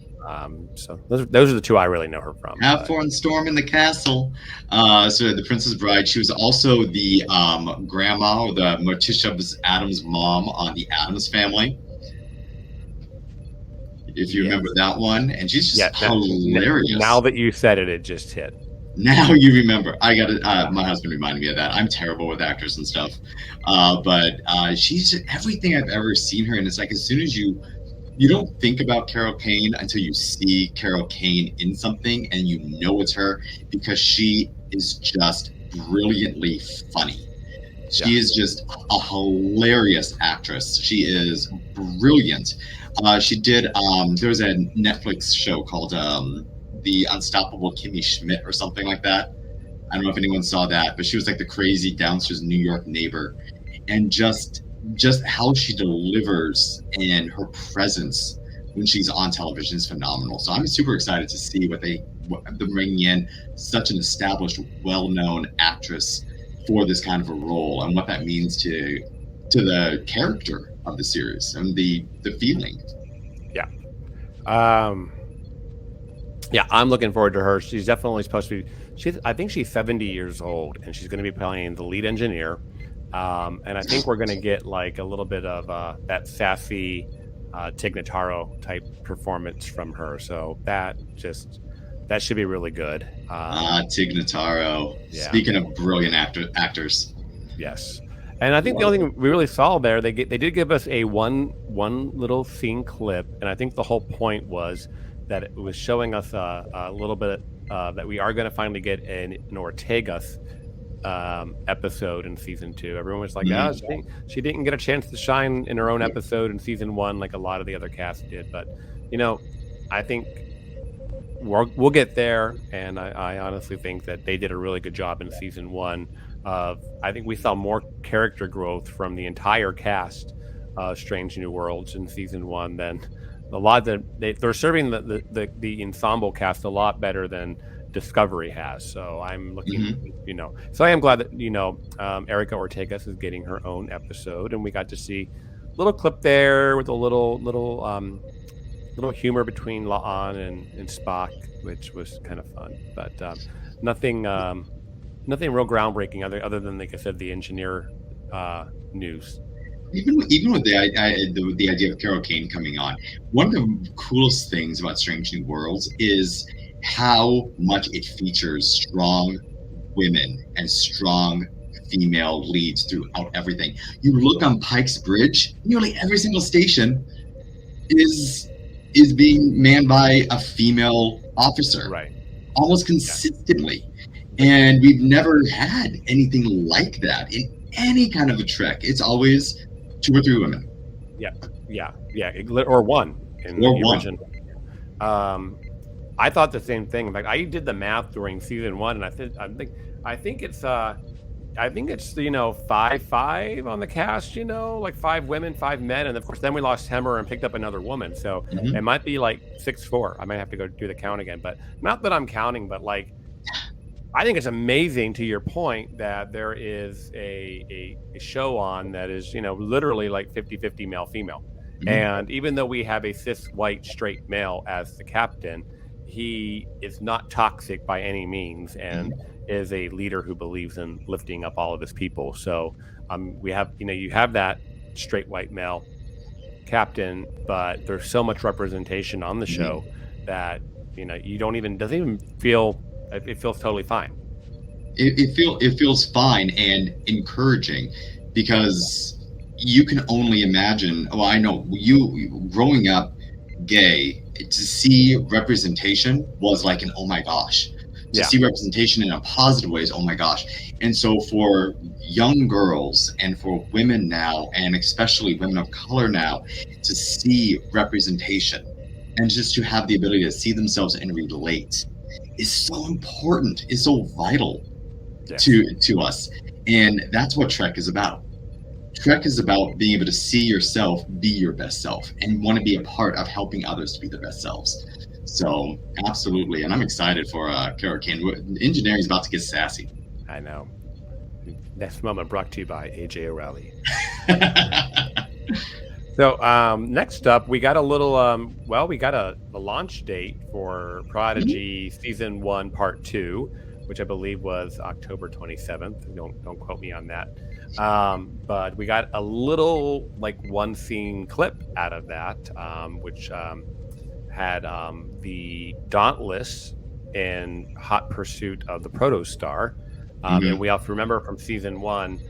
So those are the two I really know her from. Have fun, Storm in the Castle. So The Princess Bride. She was also the grandma, or the Morticia Adams' mom on the Addams Family. If you remember that one, and she's just hilarious. Now that you said it, it just hit. Now you remember. I got it. My husband reminded me of that. I'm terrible with actors and stuff, but she's just everything I've ever seen her in. It's like as soon as you don't think about Carol Kane until you see Carol Kane in something, and you know it's her because she is just brilliantly funny. She is just a hilarious actress. She is brilliant. She did. There was a Netflix show called The Unstoppable Kimmy Schmidt or something like that. I don't know if anyone saw that, but she was like the crazy downstairs New York neighbor, and just how she delivers and her presence when she's on television is phenomenal. So I'm super excited to see what they're bringing in such an established, well-known actress for this kind of a role, and what that means to the character of the series and the feeling. Yeah. Yeah, I'm looking forward to her. She's definitely supposed to be. I think she's 70 years old, and she's going to be playing the lead engineer. And I think we're going to get like a little bit of that sassy Tig Notaro type performance from her. So that should be really good. Tig Notaro. Yeah. Speaking of brilliant actors. Yes. And I think the only thing we really saw there, they did give us a one little scene clip, and I think the whole point was that it was showing us a little bit that we are going to finally get an Ortega's episode in season 2. Everyone was like, she didn't get a chance to shine in her own episode in season 1 like a lot of the other cast did. But I think we'll get there, and I honestly think that they did a really good job in season one. I think we saw more character growth from the entire cast of Strange New Worlds in season one than a lot that they're serving the ensemble cast a lot better than Discovery has. So I'm looking, Hmm. so I am glad that Erica Ortegas is getting her own episode, and we got to see a little clip there with a little humor between La'an and Spock, which was kind of fun, but nothing nothing real groundbreaking other than, like I said, the engineer news. Even with the idea of Carol Kane coming on, one of the coolest things about Strange New Worlds is how much it features strong women and strong female leads throughout everything. You look on Pike's Bridge, nearly every single station is being manned by a female officer, Right. almost Yeah. consistently. And we've never had anything like that in any kind of a Trek. It's always two or three women, Yeah. Yeah. Or one in or the one. original. Um, I thought the same thing. Like I did the math during season one, and I think it's 5-5 on the cast. Like 5 women, 5 men, and of course then we lost Hemmer and picked up another woman. So it Mhm. might be like 6-4. I might have to go do the count again, but not that I'm counting, but like I think it's amazing to your point that there is a show on that is, literally like 50-50 male female. Mhm. And even though we have a cis white straight male as the captain, he is not toxic by any means and Mhm. is a leader who believes in lifting up all of his people. So we have, you have that straight white male captain, but there's so much representation on the Mhm. show that, you don't even, doesn't even feel, it feels totally fine. It feels fine and encouraging because you can only imagine. Well, I know you growing up gay, to see representation was like an oh my gosh. To Yeah. see representation in a positive way is oh my gosh. And so for young girls and for women now, and especially women of color now, to see representation and just to have the ability to see themselves and relate is so important, is so vital Yes. to us. And that's what Trek is about. Trek is about being able to see yourself be your best self and want to be a part of helping others to be their best selves. So absolutely, and I'm excited for Kara Kane. Engineering is about to get sassy. I know. Next moment brought to you by AJ O'Reilly. So next up, we got a little. We got a launch date for Prodigy season one, part two, which I believe was October 27th. Don't quote me on that. But we got a little like one scene clip out of that, which had the Dauntless in hot pursuit of the Protostar. And we have to remember from season one,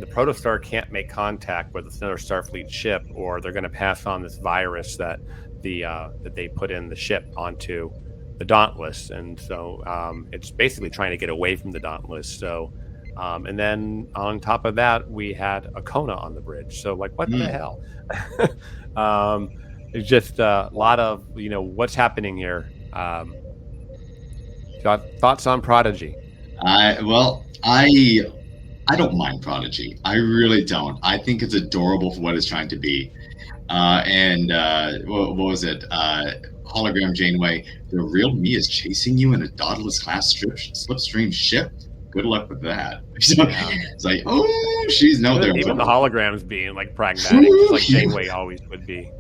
the Protostar can't make contact with another Starfleet ship, or they're going to pass on this virus that that they put in the ship onto the Dauntless, and so it's basically trying to get away from the Dauntless. So, and then on top of that, we had a Kona on the bridge. So, like, what the hell? It's just a lot of what's happening here. Thoughts on Prodigy? I don't mind Prodigy. I really don't. I think it's adorable for what it's trying to be. And what was it? Hologram Janeway. The real me is chasing you in a Dauntless class slipstream ship. Good luck with that. So it's like, oh, she's no there. Even the holograms being like pragmatic, just like Janeway always would be.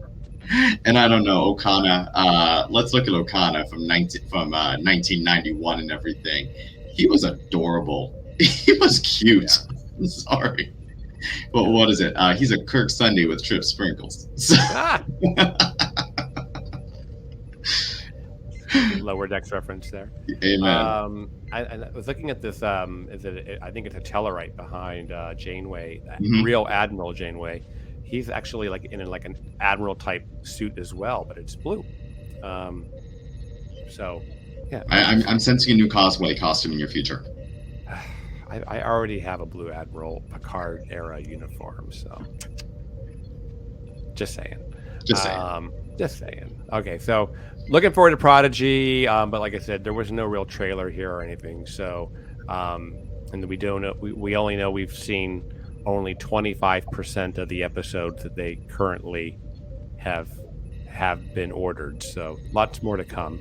And I don't know, Okana. Let's look at Okana from 1991 and everything. He was adorable. He was cute. Yeah. I'm sorry. But what is it? He's a Kirk Sunday with Trip Sprinkles. So. Lower Decks reference there. Amen. I was looking at this. I think it's a Tellarite behind Janeway, Mm-hmm. real Admiral Janeway. He's actually like in like an admiral type suit as well, but it's blue. So, yeah. I'm sensing a new cosplay costume in your future. I already have a blue Admiral Picard era uniform, so just saying. Just saying. Just saying. Okay, so looking forward to Prodigy, but like I said, there was no real trailer here or anything. So, and we don't know. We only know we've seen only 25% of the episodes that they currently have have been ordered. So lots more to come.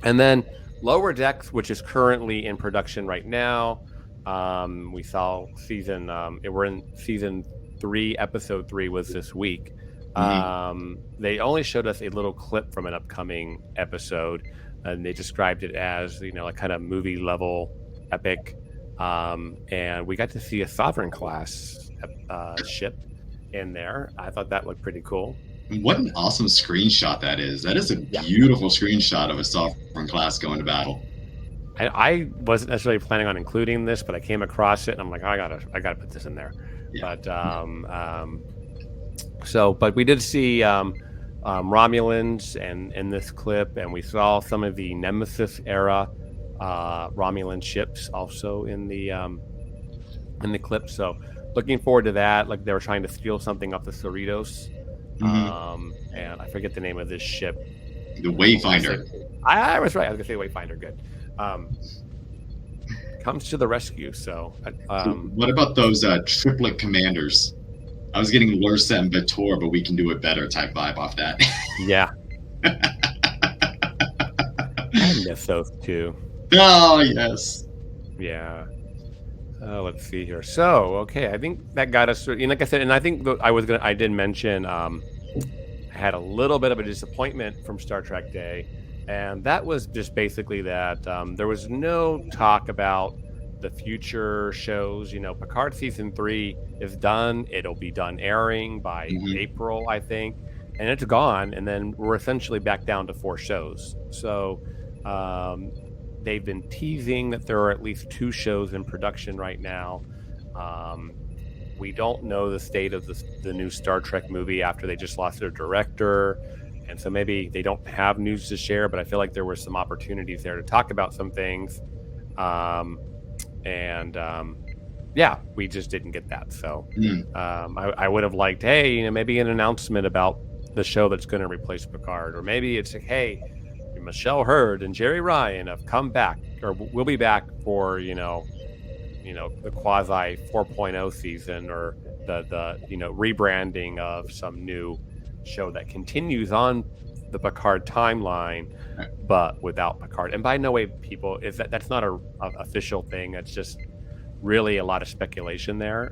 And then Lower Decks, which is currently in production right now. We saw season. We're in season 3. Episode 3 was this week. Hmm. They only showed us a little clip from an upcoming episode, and they described it as like kind of movie level epic. And we got to see a Sovereign class ship in there. I thought that looked pretty cool. What an awesome screenshot that is. That is a Yeah. beautiful screenshot of a Sovereign class going to battle. I wasn't necessarily planning on including this, but I came across it and I'm like, I gotta put this in there. Yeah. But we did see Romulans and in this clip, and we saw some of the Nemesis era Romulan ships also in the clip. So looking forward to that. Like they were trying to steal something off the Cerritos, and I forget the name of this ship. The Wayfinder. I was right. I was gonna say Wayfinder. Good. Comes to the rescue. So, What about those triplet commanders? I was getting Lursa and Vitor, but we can do it better type vibe off that. yeah, I miss those two. Oh, yes. Yeah. Let's see here. So, okay, I think that got us. Like I said, and I think I did mention I had a little bit of a disappointment from Star Trek Day, and that was just basically that there was no talk about the future shows. Picard season 3 is done. It'll be done airing by April, I think, and it's gone. And then we're essentially back down to 4 shows. So they've been teasing that there are at least 2 shows in production right now. We don't know the state of the new Star Trek movie after they just lost their director. And so maybe they don't have news to share, but I feel like there were some opportunities there to talk about some things. Yeah, we just didn't get that. So I would have liked, hey, maybe an announcement about the show that's going to replace Picard, or maybe it's like, hey, Michelle Hurd and Jerry Ryan have come back, or we'll be back for the quasi 4.0 season, or the rebranding of some new show that continues on the Picard timeline, but without Picard. And by no way, people, that's not a official thing. It's just really a lot of speculation there.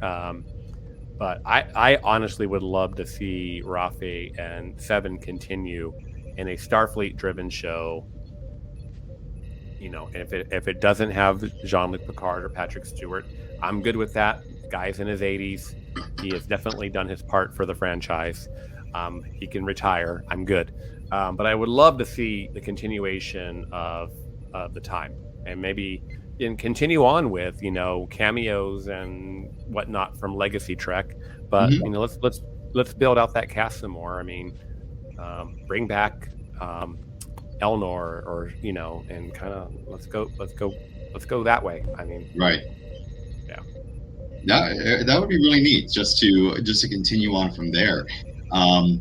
But I honestly would love to see Rafi and Seven continue in a Starfleet-driven show. If it doesn't have Jean-Luc Picard or Patrick Stewart, I'm good with that. Guy's in his 80s. He has definitely done his part for the franchise. He can retire. I'm good. But I would love to see the continuation of the time, and maybe continue on with cameos and whatnot from Legacy Trek. But let's build out that cast some more. I mean, bring back Elnor, or and kind of let's go that way. I mean, right. Yeah. That would be really neat, just to continue on from there.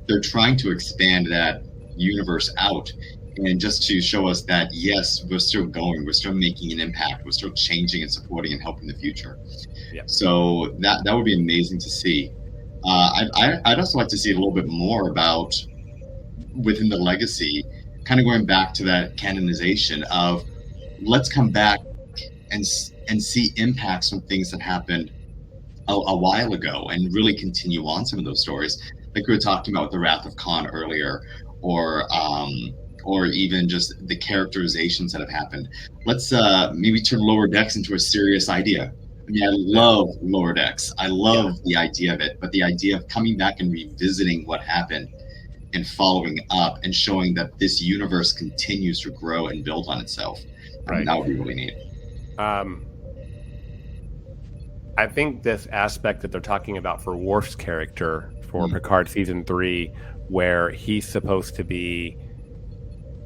They're trying to expand that universe out, and just to show us that yes, we're still going, we're still making an impact, we're still changing and supporting and helping the future. Yeah. So that would be amazing to see. I'd also like to see a little bit more about within the legacy, kind of going back to that canonization of, let's come back and see impacts from things that happened a while ago, and really continue on some of those stories, like we were talking about with the Wrath of Khan earlier, or even just the characterizations that have happened. Let's maybe turn Lower Decks into a serious idea. I mean, I love Lower Decks. I love the idea of it, but the idea of coming back and revisiting what happened and following up and showing that this universe continues to grow and build on itself. Right. That would be really neat. I think this aspect that they're talking about for Worf's character for Picard season 3, where he's supposed to be,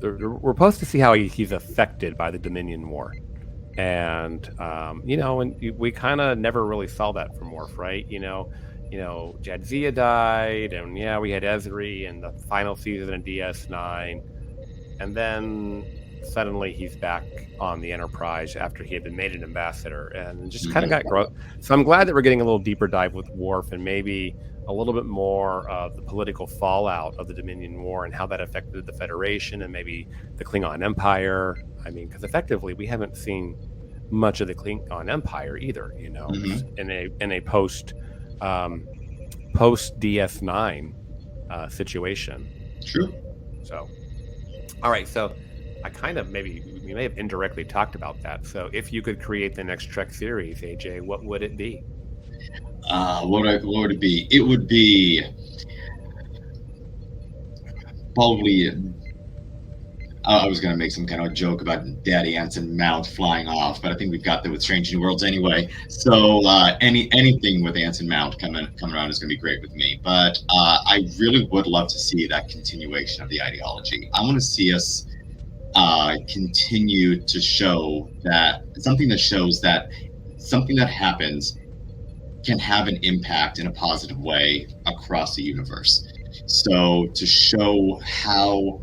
we're supposed to see how he's affected by the Dominion War. And, and we kind of never really saw that from Worf, right? Jadzia died, and yeah, we had Ezri in the final season of DS9, and then suddenly he's back on the Enterprise after he had been made an ambassador, and just kind of got growth. So I'm glad that we're getting a little deeper dive with Worf, and maybe a little bit more of the political fallout of the Dominion War and how that affected the Federation and maybe the Klingon Empire. I mean, because effectively we haven't seen much of the Klingon Empire either, in a post DS9 situation. True. So, all right. So, we may have indirectly talked about that. So, if you could create the next Trek series, AJ, what would it be? What would it be? It would be probably. I was going to make some kind of joke about Daddy Anson Mount flying off, but I think we've got that with Strange New Worlds anyway. So anything with Anson Mount coming around is going to be great with me. But I really would love to see that continuation of the ideology. I want to see us continue to show that something that happens can have an impact in a positive way across the universe. So to show how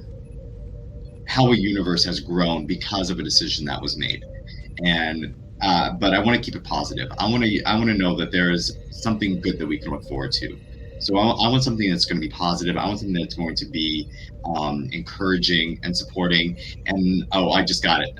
a universe has grown because of a decision that was made, and but I want to keep it positive. I want to know that there is something good that we can look forward to. So I want something that's going to be positive. I want something that's going to be encouraging and supporting. And I just got it.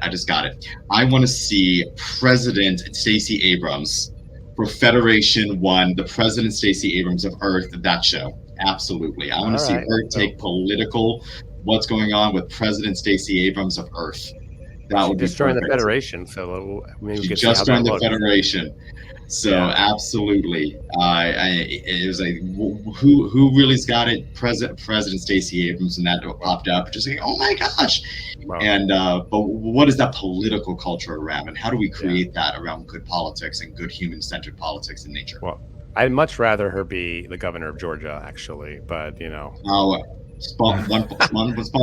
I want to see President Stacey Abrams for Federation One, the President Stacey Abrams of Earth. That show, absolutely. I want to see her take political. What's going on with President Stacey Abrams of Earth? That would be destroying the Federation. So maybe she just joined the Federation. So absolutely, it was like who really's got it? President Stacey Abrams, and that popped up. Just like, oh my gosh! Wow. And but what is that political culture around, and how do we create that around good politics and good human-centered politics in nature? Well, I'd much rather her be the governor of Georgia, actually, but one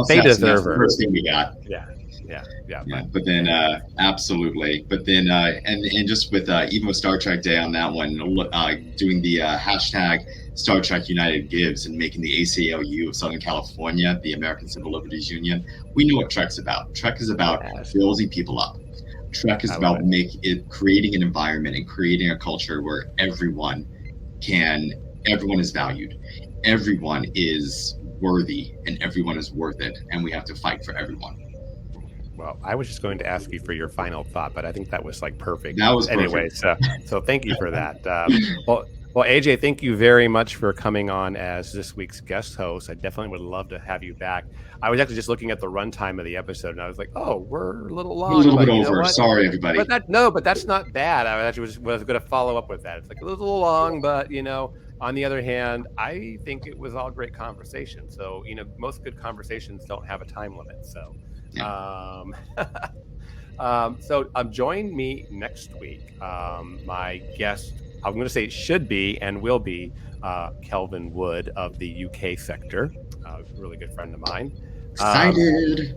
they deserve her. First thing we got. Yeah. But then absolutely. But then and just with even with Star Trek Day on that one, doing the hashtag Star Trek United Gives and making the ACLU of Southern California the American Civil Liberties Union. We know what Trek's about. Trek is about building people up. Trek is about creating an environment and creating a culture where everyone is valued. Everyone is worthy and everyone is worth it, and we have to fight for everyone. Well, I was just going to ask you for your final thought, but I think that was like perfect. That was anyway. So thank you for that. Well, AJ, thank you very much for coming on as this week's guest host. I definitely would love to have you back. I was actually just looking at the runtime of the episode, and I was like, "Oh, we're a little long, a little bit over." Sorry, everybody. But that's not bad. I actually was going to follow up with that. It's like a little long, but on the other hand, I think it was all great conversation. So most good conversations don't have a time limit. So. Join me next week. My guest, I'm going to say should be and will be Kelvin Wood of the UK sector, a really good friend of mine. Excited.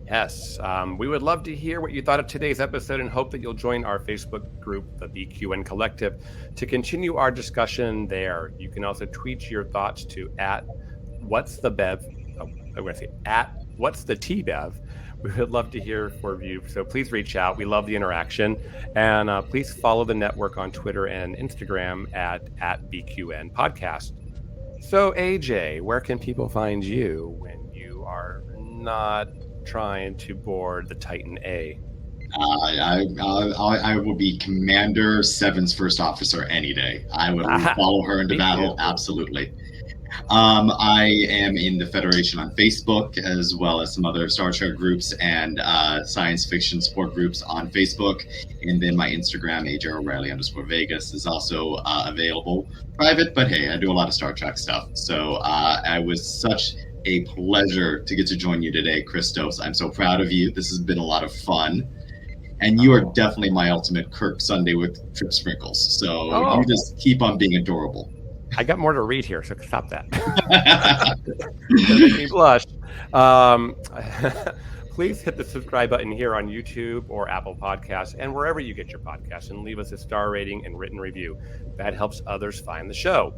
Yes. We would love to hear what you thought of today's episode and hope that you'll join our Facebook group, the BQN Collective, to continue our discussion there. You can also tweet your thoughts to @what's the TBev. We would love to hear from you. So please reach out. We love the interaction. And please follow the network on Twitter and Instagram at BQN Podcast. So AJ, where can people find you when you are not trying to board the Titan A? I will be Commander Seven's first officer any day. I will follow her into battle. Absolutely. I am in the Federation on Facebook, as well as some other Star Trek groups and science fiction support groups on Facebook. And then my Instagram, AJ_O'Reilly_Vegas, is also available. Private, but hey, I do a lot of Star Trek stuff. So I was such a pleasure to get to join you today, Christos. I'm so proud of you. This has been a lot of fun. And you are definitely my ultimate Kirk Sunday with Trip Sprinkles. So you just keep on being adorable. I got more to read here, so stop that. Make me blush. Please hit the subscribe button here on YouTube or Apple Podcasts and wherever you get your podcasts, and leave us a star rating and written review. That helps others find the show.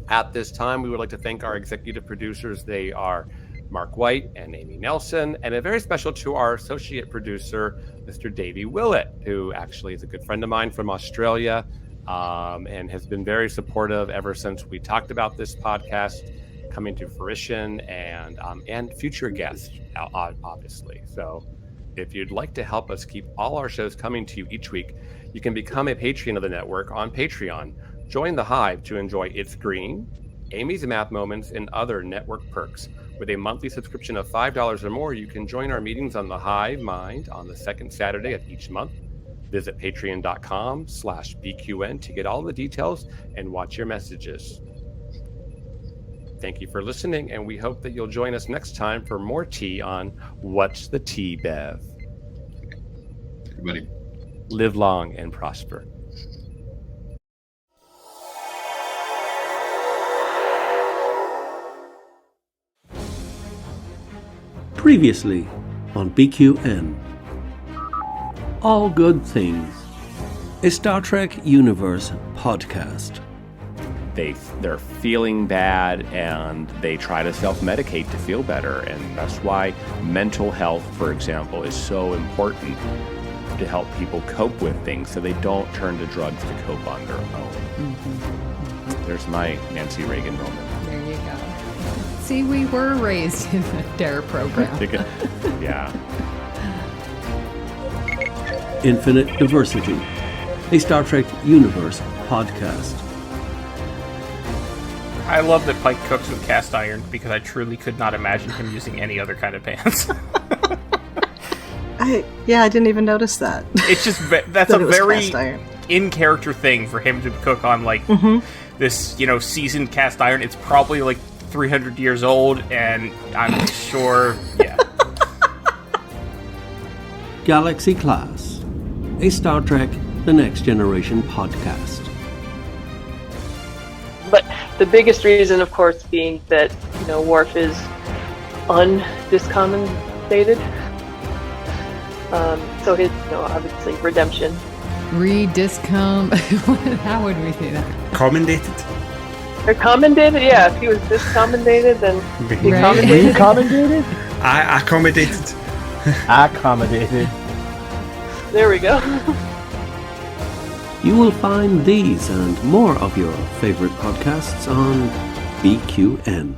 At this time, we would like to thank our executive producers. They are Mark White and Amy Nelson, and a very special to our associate producer, Mr. Davey Willett, who actually is a good friend of mine from Australia, and has been very supportive ever since we talked about this podcast coming to fruition, and future guests, obviously. So if you'd like to help us keep all our shows coming to you each week, you can become a patron of the network on Patreon. Join the Hive to enjoy It's Green, Amy's Math Moments, and other network perks. With a monthly subscription of $5 or more, you can join our meetings on the Hive Mind on the second Saturday of each month. Visit patreon.com/BQN to get all the details and watch your messages. Thank you for listening, and we hope that you'll join us next time for more tea on What's the Tea, Bev? Everybody. Live long and prosper. Previously on BQN. All Good Things, a Star Trek Universe podcast. They're feeling bad, and they try to self-medicate to feel better, and that's why mental health, for example, is so important to help people cope with things so they don't turn to drugs to cope on their own. Mm-hmm. There's my Nancy Reagan moment. There you go. See, we were raised in the DARE program. Yeah. Infinite Diversity, a Star Trek Universe podcast. I love that Pike cooks with cast iron because I truly could not imagine him using any other kind of pans. I didn't even notice that. It's just that's a very in-character thing for him to cook on, like this, seasoned cast iron. It's probably like 300 years old, and I'm sure, yeah. Galaxy Class, a Star Trek The Next Generation podcast. But the biggest reason, of course, being that, Worf is undiscompensated. So his, obviously, redemption. How would we say that? Commendated? Or commendated? Yeah, if he was discompensated, then he Right. commendated. Accommodated? I accommodated. Accommodated. There we go. You will find these and more of your favorite podcasts on BQN.